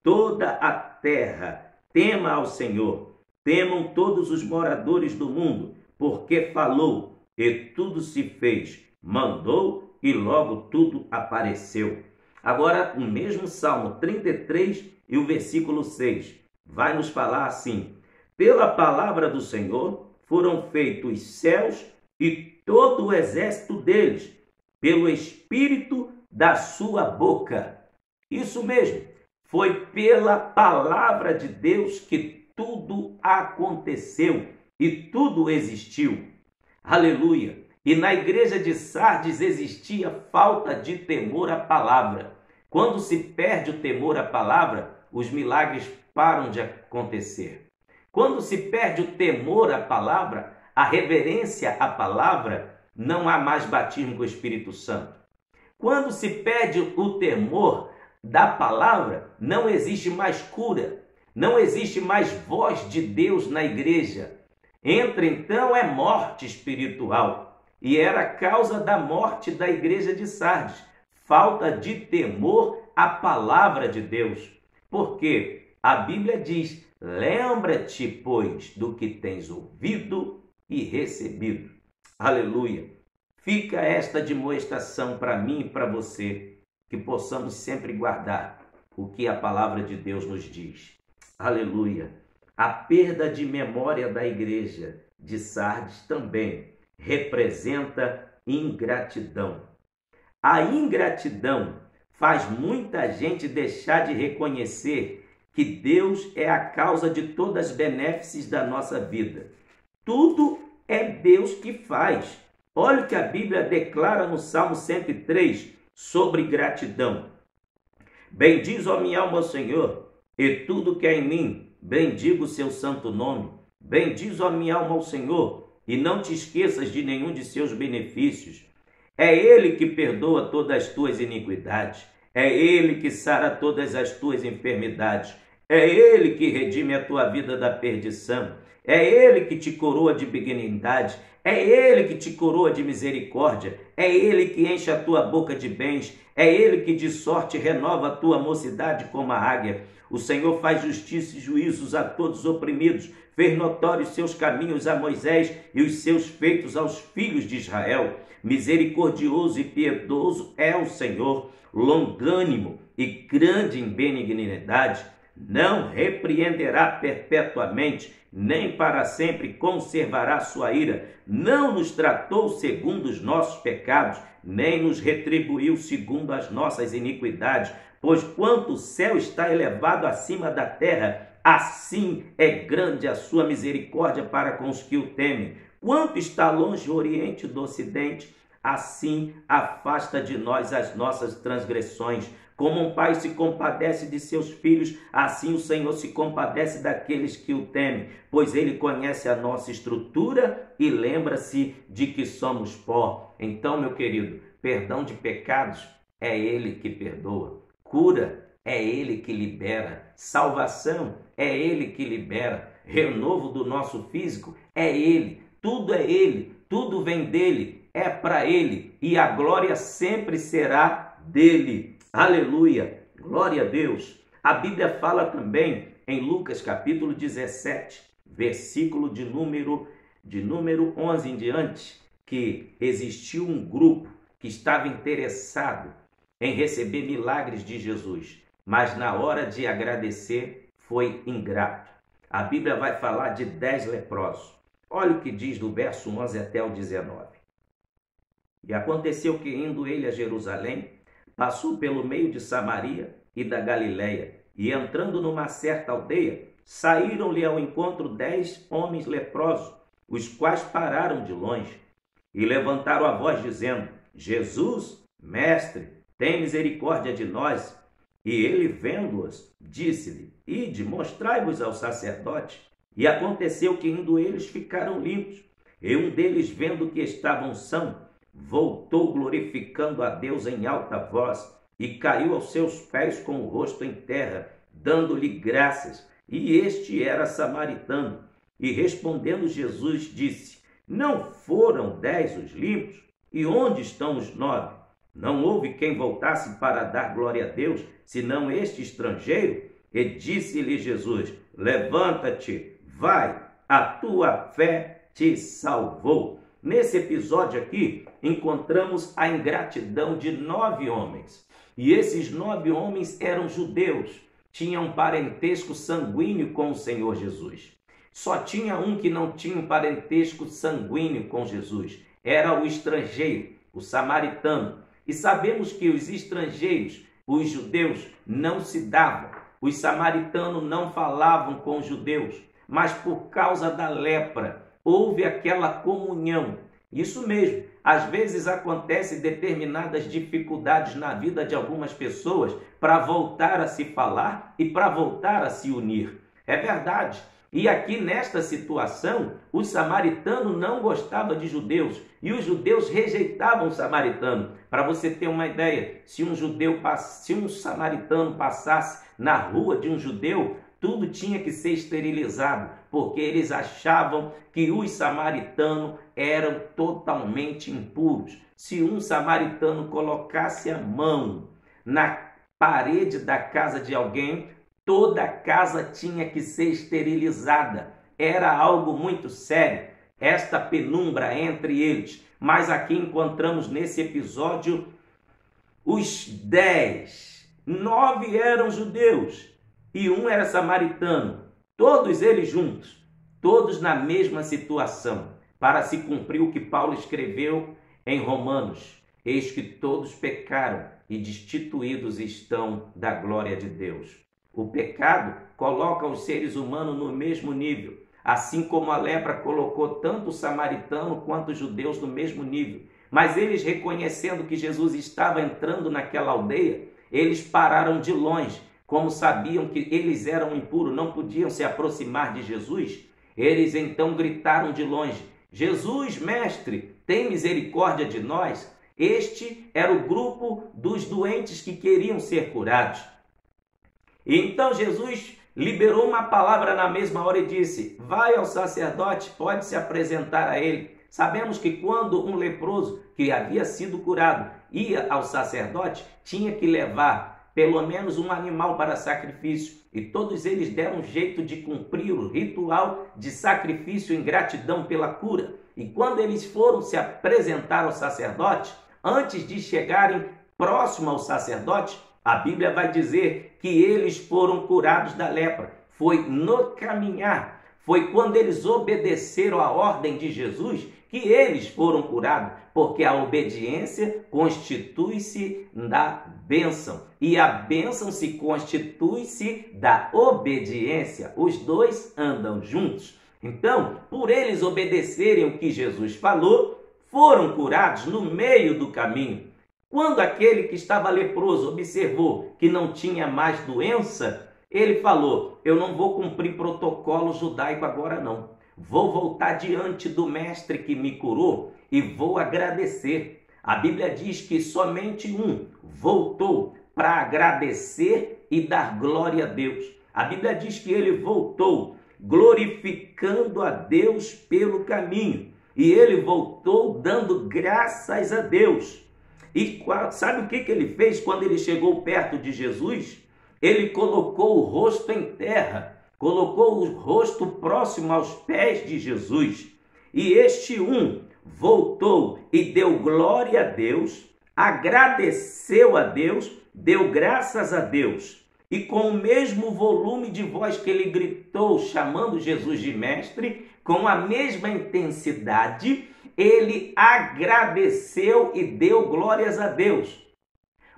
Toda a terra tema ao Senhor, temam todos os moradores do mundo, porque falou e tudo se fez, mandou e logo tudo apareceu. Agora, o mesmo Salmo 33 e o versículo 6 vai nos falar assim: pela palavra do Senhor foram feitos os céus e todo o exército deles, pelo Espírito da sua boca. Isso mesmo, foi pela palavra de Deus que tudo aconteceu e tudo existiu. Aleluia! E na igreja de Sardes existia falta de temor à palavra. Quando se perde o temor à palavra, os milagres param de acontecer. Quando se perde o temor à palavra, a reverência à palavra, não há mais batismo com o Espírito Santo. Quando se perde o temor da palavra, não existe mais cura, não existe mais voz de Deus na igreja. Entra então é morte espiritual, e era a causa da morte da igreja de Sardes, falta de temor à palavra de Deus. Porque a Bíblia diz: lembra-te, pois, do que tens ouvido e recebido. Aleluia! Fica esta demonstração para mim e para você, que possamos sempre guardar o que a palavra de Deus nos diz. Aleluia! A perda de memória da igreja de Sardes também representa ingratidão. A ingratidão faz muita gente deixar de reconhecer que Deus é a causa de todas as benéfices da nossa vida. Tudo é Deus que faz. Olha o que a Bíblia declara no Salmo 103 sobre gratidão. Bendiz, ó minha alma, ao Senhor, e tudo que é em mim, bendiga o seu santo nome. Bendiz, ó minha alma, ao Senhor, e não te esqueças de nenhum de seus benefícios. É Ele que perdoa todas as tuas iniquidades. É Ele que sara todas as tuas enfermidades. É Ele que redime a tua vida da perdição. É Ele que te coroa de benignidade. É Ele que te coroa de misericórdia. É Ele que enche a tua boca de bens. É Ele que de sorte renova a tua mocidade como a águia. O Senhor faz justiça e juízos a todos os oprimidos. Fez notórios seus caminhos a Moisés e os seus feitos aos filhos de Israel. Misericordioso e piedoso é o Senhor, longânimo e grande em benignidade. Não repreenderá perpetuamente, nem para sempre conservará sua ira. Não nos tratou segundo os nossos pecados, nem nos retribuiu segundo as nossas iniquidades. Pois quanto o céu está elevado acima da terra, assim é grande a sua misericórdia para com os que o temem. Quanto está longe o Oriente do Ocidente, assim afasta de nós as nossas transgressões. Como um pai se compadece de seus filhos, assim o Senhor se compadece daqueles que o temem, pois Ele conhece a nossa estrutura e lembra-se de que somos pó. Então, meu querido, perdão de pecados é Ele que perdoa. Cura, é Ele que libera. Salvação, é Ele que libera. Renovo do nosso físico, é Ele. Tudo é Ele, tudo vem dEle, é para Ele. E a glória sempre será dEle. Aleluia, glória a Deus. A Bíblia fala também em Lucas capítulo 17, versículo de número 11 em diante, que existiu um grupo que estava interessado em receber milagres de Jesus, mas na hora de agradecer foi ingrato. A Bíblia vai falar de 10 leprosos. Olha o que diz do verso 11 até o 19. E aconteceu que, indo ele a Jerusalém, passou pelo meio de Samaria e da Galileia, e entrando numa certa aldeia, saíram-lhe ao encontro 10 homens leprosos, os quais pararam de longe, e levantaram a voz, dizendo: Jesus, mestre, tem misericórdia de nós. E ele, vendo-os, disse-lhe: Ide, mostrai-vos ao sacerdote. E aconteceu que, indo eles, ficaram limpos. E um deles, vendo que estavam sãos, voltou glorificando a Deus em alta voz, e caiu aos seus pés com o rosto em terra, dando-lhe graças. E este era samaritano. E respondendo Jesus, disse: Não foram 10 os limpos? E onde estão os 9? Não houve quem voltasse para dar glória a Deus, senão este estrangeiro? E disse-lhe Jesus: Levanta-te, vai, a tua fé te salvou. Nesse episódio aqui, encontramos a ingratidão de 9 homens. E esses 9 homens eram judeus, tinham um parentesco sanguíneo com o Senhor Jesus. Só tinha um que não tinha um parentesco sanguíneo com Jesus. Era o estrangeiro, o samaritano. E sabemos que os estrangeiros, os judeus, não se davam. Os samaritanos não falavam com os judeus. Mas por causa da lepra, houve aquela comunhão. Isso mesmo, às vezes acontecem determinadas dificuldades na vida de algumas pessoas para voltar a se falar e para voltar a se unir. É verdade. E aqui nesta situação, o samaritano não gostava de judeus e os judeus rejeitavam o samaritano. Para você ter uma ideia, se um samaritano passasse na rua de um judeu, tudo tinha que ser esterilizado, porque eles achavam que os samaritanos eram totalmente impuros. Se um samaritano colocasse a mão na parede da casa de alguém, toda a casa tinha que ser esterilizada. Era algo muito sério, esta penumbra entre eles. Mas aqui encontramos nesse episódio os 10. 9 eram judeus e um era samaritano. Todos eles juntos, todos na mesma situação, para se cumprir o que Paulo escreveu em Romanos. Eis que todos pecaram e destituídos estão da glória de Deus. O pecado coloca os seres humanos no mesmo nível, assim como a lepra colocou tanto o samaritano quanto os judeus no mesmo nível. Mas eles, reconhecendo que Jesus estava entrando naquela aldeia, eles pararam de longe. Como sabiam que eles eram impuros, não podiam se aproximar de Jesus, eles então gritaram de longe: Jesus, mestre, tem misericórdia de nós. Este era o grupo dos doentes que queriam ser curados. E então Jesus liberou uma palavra na mesma hora e disse: vai ao sacerdote, pode se apresentar a ele. Sabemos que quando um leproso que havia sido curado ia ao sacerdote, tinha que levar pelo menos um animal para sacrifício. E todos eles deram um jeito de cumprir o ritual de sacrifício em gratidão pela cura. E quando eles foram se apresentar ao sacerdote, antes de chegarem próximo ao sacerdote, a Bíblia vai dizer que eles foram curados da lepra. Foi no caminhar, foi quando eles obedeceram à ordem de Jesus que eles foram curados, porque a obediência constitui-se da bênção e a bênção se constitui-se da obediência. Os dois andam juntos. Então, por eles obedecerem o que Jesus falou, foram curados no meio do caminho. Quando aquele que estava leproso observou que não tinha mais doença, ele falou: eu não vou cumprir protocolo judaico agora não. Vou voltar diante do mestre que me curou e vou agradecer. A Bíblia diz que somente um voltou para agradecer e dar glória a Deus. A Bíblia diz que ele voltou glorificando a Deus pelo caminho. E ele voltou dando graças a Deus. E sabe o que ele fez quando ele chegou perto de Jesus? Ele colocou o rosto em terra, colocou o rosto próximo aos pés de Jesus. E este voltou e deu glória a Deus, agradeceu a Deus, deu graças a Deus. E com o mesmo volume de voz que ele gritou, chamando Jesus de mestre, com a mesma intensidade, ele agradeceu e deu glórias a Deus.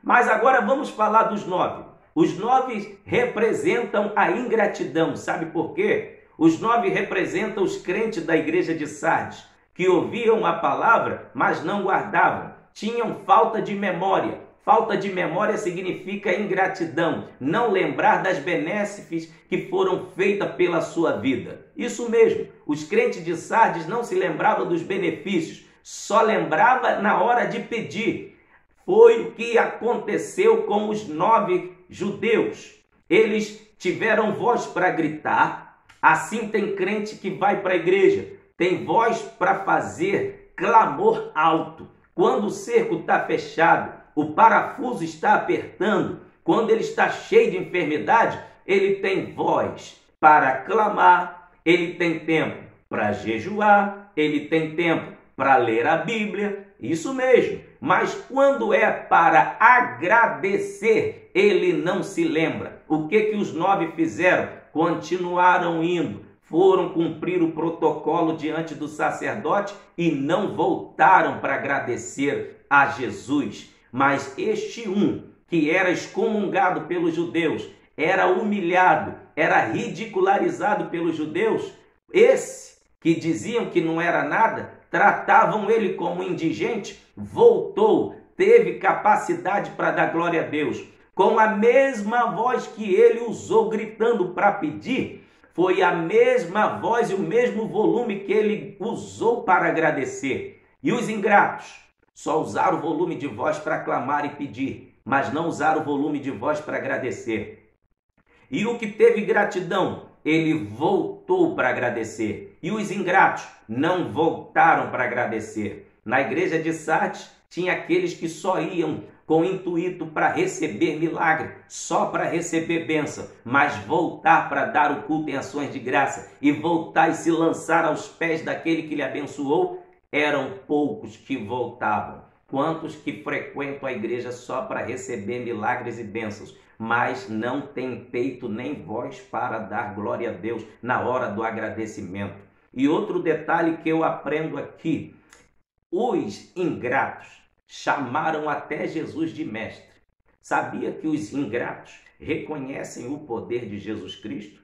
Mas agora vamos falar dos 9. Os 9 representam a ingratidão. Sabe por quê? Os 9 representam os crentes da igreja de Sardes, que ouviam a palavra, mas não guardavam. Tinham falta de memória. Falta de memória significa ingratidão, não lembrar das benesses que foram feitas pela sua vida. Isso mesmo, os crentes de Sardes não se lembravam dos benefícios, só lembrava na hora de pedir. Foi o que aconteceu com os 9 judeus. Eles tiveram voz para gritar, assim tem crente que vai para a igreja, tem voz para fazer clamor alto. Quando o cerco está fechado, o parafuso está apertando, quando ele está cheio de enfermidade, ele tem voz para clamar, ele tem tempo para jejuar, ele tem tempo para ler a Bíblia, isso mesmo. Mas quando é para agradecer, ele não se lembra. O que os 9 fizeram? Continuaram indo, foram cumprir o protocolo diante do sacerdote e não voltaram para agradecer a Jesus. Mas este que era excomungado pelos judeus, era humilhado, era ridicularizado pelos judeus, esse que diziam que não era nada, tratavam ele como indigente, voltou, teve capacidade para dar glória a Deus. Com a mesma voz que ele usou gritando para pedir, foi a mesma voz e o mesmo volume que ele usou para agradecer. E os ingratos só usaram o volume de voz para clamar e pedir, mas não usaram o volume de voz para agradecer. E o que teve gratidão, ele voltou para agradecer. E os ingratos não voltaram para agradecer. Na igreja de Sardes, tinha aqueles que só iam com intuito para receber milagre, só para receber bênção, mas voltar para dar o culto em ações de graça e voltar e se lançar aos pés daquele que lhe abençoou, eram poucos que voltavam. Quantos que frequentam a igreja só para receber milagres e bênçãos, mas não tem peito nem voz para dar glória a Deus na hora do agradecimento. E outro detalhe que eu aprendo aqui, os ingratos chamaram até Jesus de mestre. Sabia que os ingratos reconhecem o poder de Jesus Cristo?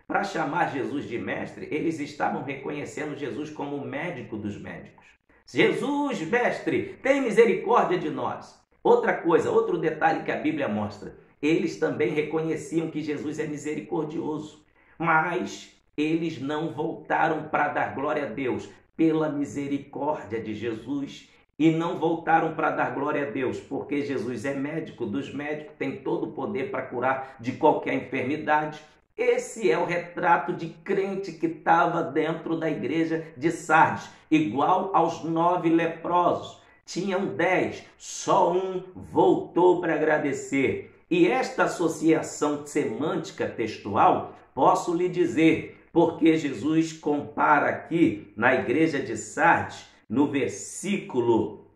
Para chamar Jesus de mestre, eles estavam reconhecendo Jesus como o médico dos médicos. Jesus, mestre, tem misericórdia de nós. Outra coisa, outro detalhe que a Bíblia mostra, eles também reconheciam que Jesus é misericordioso, mas eles não voltaram para dar glória a Deus pela misericórdia de Jesus e não voltaram para dar glória a Deus, porque Jesus é médico dos médicos, tem todo o poder para curar de qualquer enfermidade. Esse é o retrato de crente que estava dentro da igreja de Sardes, igual aos 9 leprosos. Tinham 10, só um voltou para agradecer. E esta associação semântica textual, posso lhe dizer, porque Jesus compara aqui na igreja de Sardes, no versículo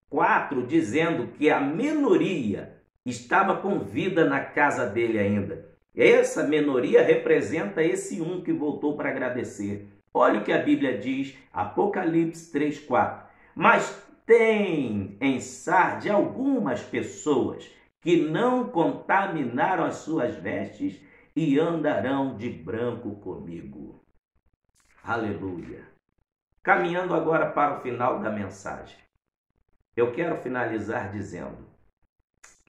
4, dizendo que a minoria estava com vida na casa dele ainda. Essa minoria representa esse que voltou para agradecer. Olha o que a Bíblia diz, Apocalipse 3:4. Mas tem em Sardes algumas pessoas que não contaminaram as suas vestes e andarão de branco comigo. Aleluia. Caminhando agora para o final da mensagem, eu quero finalizar dizendo,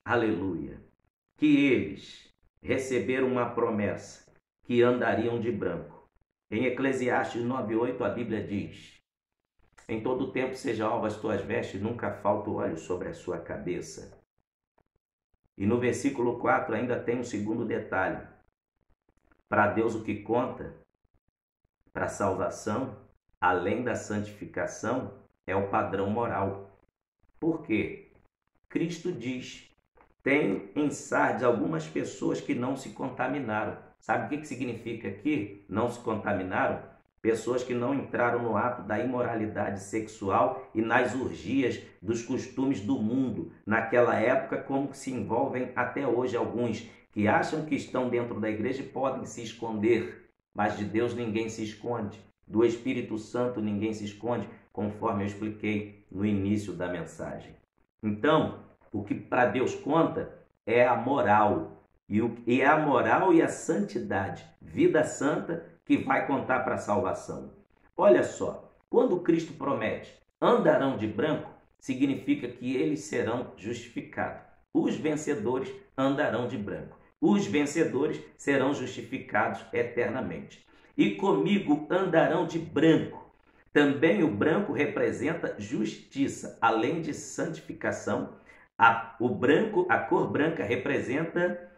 aleluia, que eles receberam uma promessa, que andariam de branco. Em Eclesiastes 9:8 a Bíblia diz, Em todo tempo seja alva as tuas vestes, nunca falta o óleo sobre a sua cabeça. E no versículo 4 ainda tem um segundo detalhe. Para Deus o que conta para a salvação, além da santificação, é o padrão moral. Por quê? Cristo diz, tem em Sardes algumas pessoas que não se contaminaram. Sabe o que significa aqui? Não se contaminaram? Pessoas que não entraram no ato da imoralidade sexual e nas orgias dos costumes do mundo. Naquela época, como se envolvem até hoje alguns que acham que estão dentro da igreja e podem se esconder. Mas de Deus ninguém se esconde. Do Espírito Santo ninguém se esconde, conforme eu expliquei no início da mensagem. Então, o que para Deus conta é a moral. E é a moral e a santidade, vida santa, que vai contar para a salvação. Olha só, quando Cristo promete, andarão de branco, significa que eles serão justificados. Os vencedores andarão de branco. Os vencedores serão justificados eternamente. E comigo andarão de branco. Também o branco representa justiça, além de santificação. A cor branca representa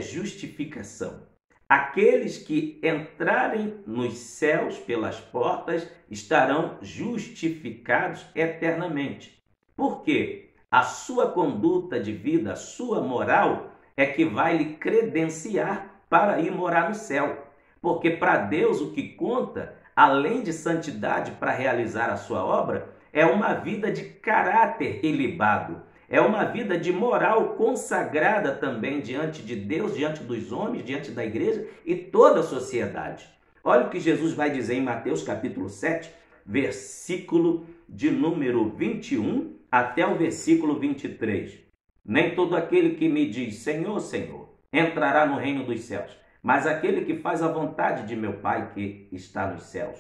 justificação. Aqueles que entrarem nos céus pelas portas estarão justificados eternamente. Por quê? A sua conduta de vida, a sua moral é que vai lhe credenciar para ir morar no céu. Porque para Deus o que conta, além de santidade para realizar a sua obra, é uma vida de caráter ilibado. É uma vida de moral consagrada também diante de Deus, diante dos homens, diante da igreja e toda a sociedade. Olha o que Jesus vai dizer em Mateus capítulo 7, versículo de número 21 até o versículo 23. Nem todo aquele que me diz Senhor, Senhor, entrará no reino dos céus, mas aquele que faz a vontade de meu Pai que está nos céus.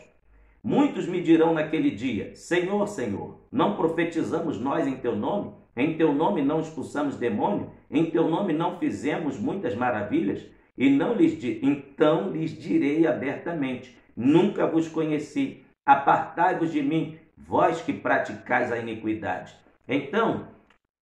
Muitos me dirão naquele dia, Senhor, Senhor, não profetizamos nós em teu nome? Em teu nome não expulsamos demônio? Em teu nome não fizemos muitas maravilhas? E então lhes direi abertamente, nunca vos conheci, apartai-vos de mim, vós que praticais a iniquidade. Então,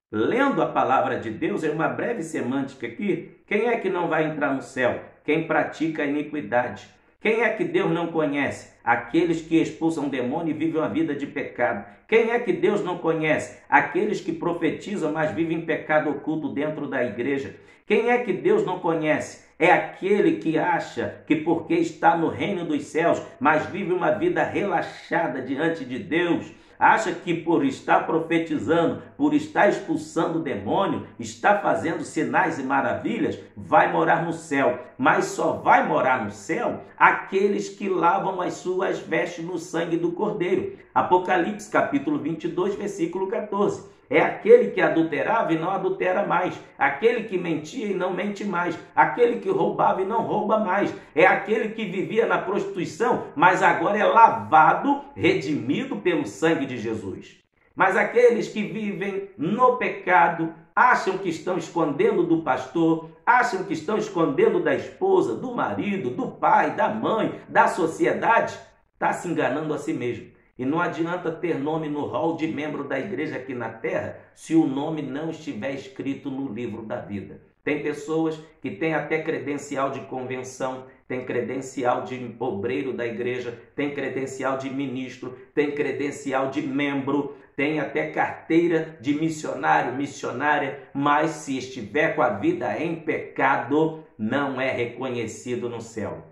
lendo a palavra de Deus, é uma breve semântica aqui, quem é que não vai entrar no céu? Quem pratica a iniquidade. Quem é que Deus não conhece? Aqueles que expulsam demônio e vivem uma vida de pecado. Quem é que Deus não conhece? Aqueles que profetizam, mas vivem pecado oculto dentro da igreja. Quem é que Deus não conhece? É aquele que acha que porque está no reino dos céus, mas vive uma vida relaxada diante de Deus, acha que por estar profetizando, por estar expulsando o demônio, está fazendo sinais e maravilhas, vai morar no céu. Mas só vai morar no céu aqueles que lavam as suas vestes no sangue do Cordeiro. Apocalipse capítulo 22, versículo 14. É aquele que adulterava e não adultera mais. Aquele que mentia e não mente mais. Aquele que roubava e não rouba mais. É aquele que vivia na prostituição, mas agora é lavado, redimido pelo sangue de Jesus. Mas aqueles que vivem no pecado, acham que estão escondendo do pastor, acham que estão escondendo da esposa, do marido, do pai, da mãe, da sociedade, está se enganando a si mesmo. E não adianta ter nome no rol de membro da igreja aqui na terra se o nome não estiver escrito no livro da vida. Tem pessoas que têm até credencial de convenção, tem credencial de obreiro da igreja, tem credencial de ministro, tem credencial de membro, tem até carteira de missionário, missionária, mas se estiver com a vida em pecado, não é reconhecido no céu.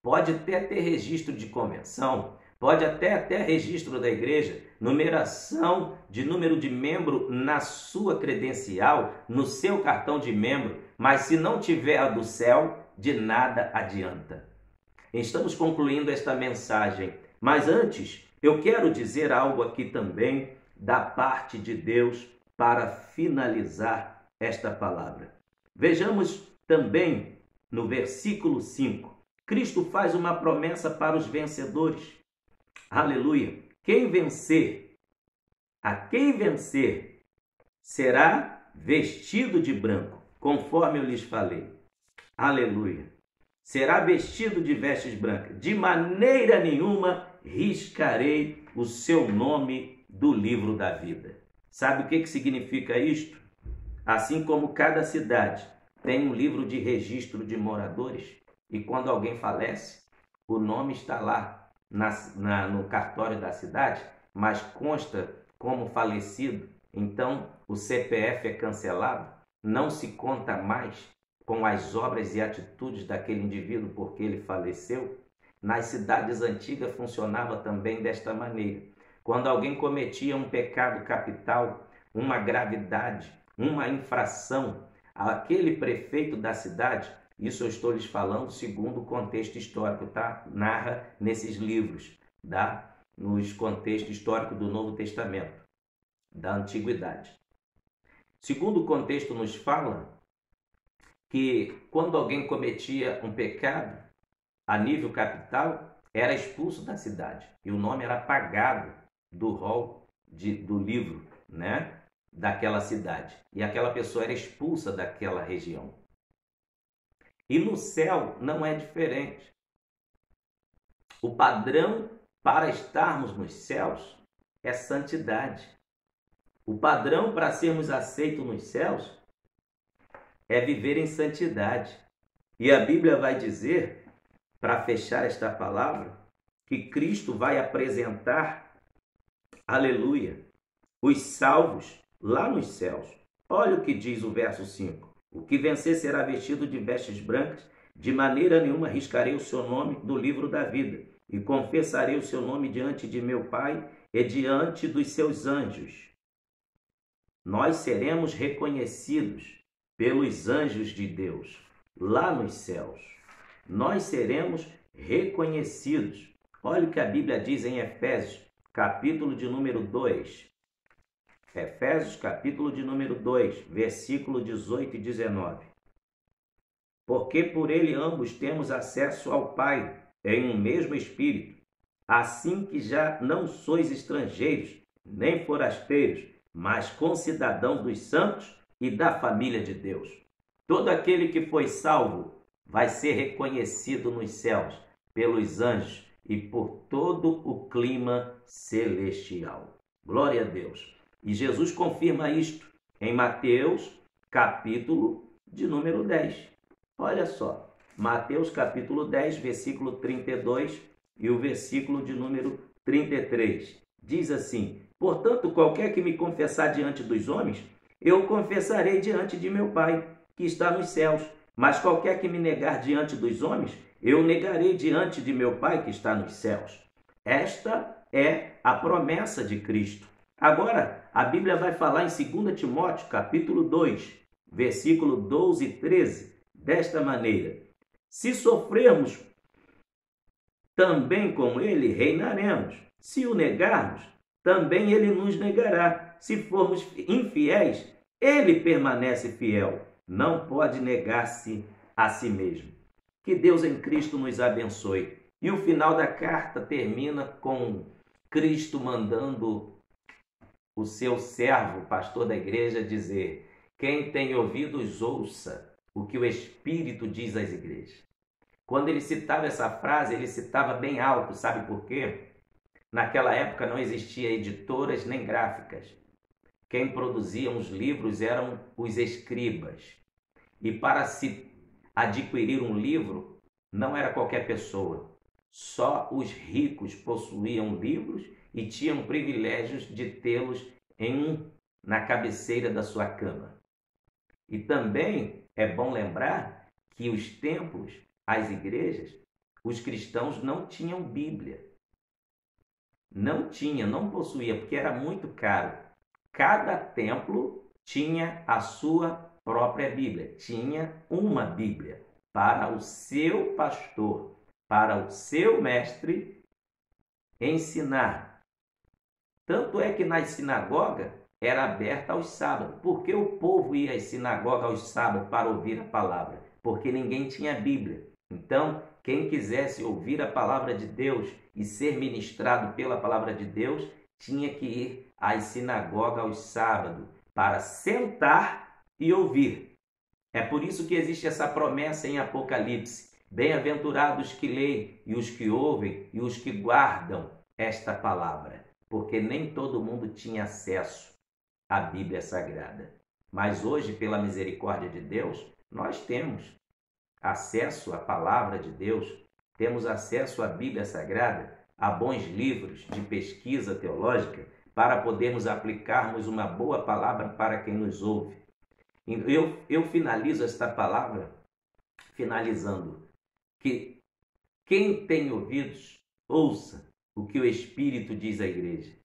Pode até ter registro de convenção, pode até ter registro da igreja, numeração de número de membro na sua credencial, no seu cartão de membro, mas se não tiver a do céu, de nada adianta. Estamos concluindo esta mensagem, mas antes eu quero dizer algo aqui também da parte de Deus para finalizar esta palavra. Vejamos também no versículo 5. Cristo faz uma promessa para os vencedores. Aleluia! A quem vencer, será vestido de branco, conforme eu lhes falei. Aleluia! Será vestido de vestes brancas. De maneira nenhuma riscarei o seu nome do livro da vida. Sabe o que significa isto? Assim como cada cidade tem um livro de registro de moradores, e quando alguém falece, o nome está lá no cartório da cidade, mas consta como falecido, então o CPF é cancelado, não se conta mais com as obras e atitudes daquele indivíduo porque ele faleceu. Nas cidades antigas funcionava também desta maneira. Quando alguém cometia um pecado capital, uma gravidade, uma infração, aquele prefeito da cidade, isso eu estou lhes falando segundo o contexto histórico, tá? Narra nesses livros, tá? Nos contextos históricos do Novo Testamento, da Antiguidade. Segundo o contexto nos fala que quando alguém cometia um pecado a nível capital, era expulso da cidade e o nome era apagado do rol do livro, né? Daquela cidade, e aquela pessoa era expulsa daquela região. E no céu não é diferente. O padrão para estarmos nos céus é santidade. O padrão para sermos aceitos nos céus é viver em santidade. E a Bíblia vai dizer, para fechar esta palavra, que Cristo vai apresentar, aleluia, os salvos lá nos céus. Olha o que diz o verso 5. O que vencer será vestido de vestes brancas, de maneira nenhuma riscarei o seu nome do livro da vida, e confessarei o seu nome diante de meu Pai e diante dos seus anjos. Nós seremos reconhecidos pelos anjos de Deus, lá nos céus. Nós seremos reconhecidos. Olha o que a Bíblia diz em Efésios, capítulo de número 2. Efésios, capítulo de número 2, versículo 18 e 19. Porque por ele ambos temos acesso ao Pai em um mesmo Espírito, assim que já não sois estrangeiros, nem forasteiros, mas concidadãos dos santos e da família de Deus. Todo aquele que foi salvo vai ser reconhecido nos céus pelos anjos e por todo o clima celestial. Glória a Deus. E Jesus confirma isto em Mateus, capítulo de número 10. Olha só, Mateus, capítulo 10, versículo 32 e o versículo de número 33. Diz assim: portanto, qualquer que me confessar diante dos homens, eu confessarei diante de meu Pai, que está nos céus. Mas qualquer que me negar diante dos homens, eu negarei diante de meu Pai, que está nos céus. Esta é a promessa de Cristo. Agora, a Bíblia vai falar em 2 Timóteo, capítulo 2, versículo 12 e 13, desta maneira: se sofrermos também com ele, reinaremos. Se o negarmos, também ele nos negará. Se formos infiéis, ele permanece fiel. Não pode negar-se a si mesmo. Que Deus em Cristo nos abençoe. E o final da carta termina com Cristo mandando o seu servo, pastor da igreja, dizer: quem tem ouvidos, ouça o que o Espírito diz às igrejas. Quando ele citava essa frase, ele citava bem alto, sabe por quê? Naquela época não existia editoras nem gráficas. Quem produzia os livros eram os escribas. E para se adquirir um livro, não era qualquer pessoa. Só os ricos possuíam livros e tinham privilégios de tê-los na cabeceira da sua cama. E também é bom lembrar que os templos, as igrejas, os cristãos não tinham Bíblia. Não possuía, porque era muito caro. Cada templo tinha a sua própria Bíblia, tinha uma Bíblia para o seu pastor, para o seu mestre ensinar. Tanto é que na sinagoga era aberta aos sábados. Por que o povo ia às sinagogas aos sábados para ouvir a palavra? Porque ninguém tinha Bíblia. Então, quem quisesse ouvir a palavra de Deus e ser ministrado pela palavra de Deus, tinha que ir às sinagogas aos sábados para sentar e ouvir. É por isso que existe essa promessa em Apocalipse, Bem-aventurados que leem e os que ouvem e os que guardam esta palavra, porque nem todo mundo tinha acesso à Bíblia Sagrada. Mas hoje, pela misericórdia de Deus, nós temos acesso à palavra de Deus, temos acesso à Bíblia Sagrada, a bons livros de pesquisa teológica, para podermos aplicarmos uma boa palavra para quem nos ouve. Eu finalizo esta palavra finalizando que quem tem ouvidos, ouça o que o Espírito diz à igreja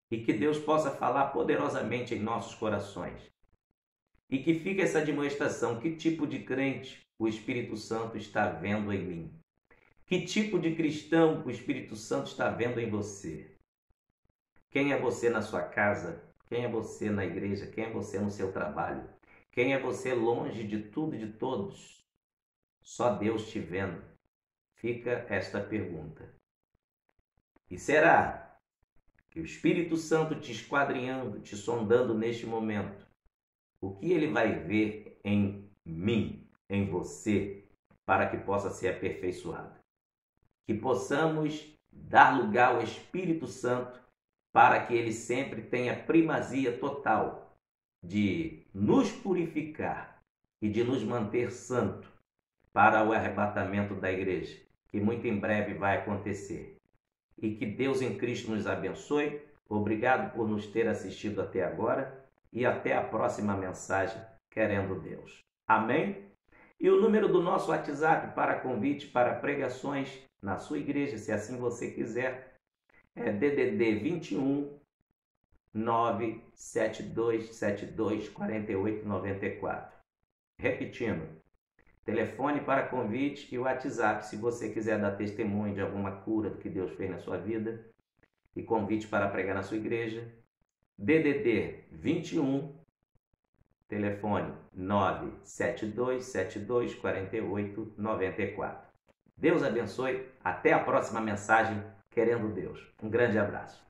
e que Deus possa falar poderosamente em nossos corações. E que fique essa demonstração, que tipo de crente o Espírito Santo está vendo em mim? Que tipo de cristão o Espírito Santo está vendo em você? Quem é você na sua casa? Quem é você na igreja? Quem é você no seu trabalho? Quem é você longe de tudo e de todos? Só Deus te vendo. Fica esta pergunta. E será que o Espírito Santo te esquadrinhando, te sondando neste momento, o que ele vai ver em mim, em você, para que possa ser aperfeiçoado? Que possamos dar lugar ao Espírito Santo para que ele sempre tenha primazia total de nos purificar e de nos manter santo para o arrebatamento da igreja, que muito em breve vai acontecer. E que Deus em Cristo nos abençoe. Obrigado por nos ter assistido até agora e até a próxima mensagem, querendo Deus. Amém? E o número do nosso WhatsApp para convite para pregações na sua igreja, se assim você quiser, é DDD 21 97272 4894. Repetindo, telefone para convite e o WhatsApp, se você quiser dar testemunho de alguma cura do que Deus fez na sua vida e convite para pregar na sua igreja, DDD 21, telefone 97272 4894. Deus abençoe, até a próxima mensagem, querendo Deus. Um grande abraço.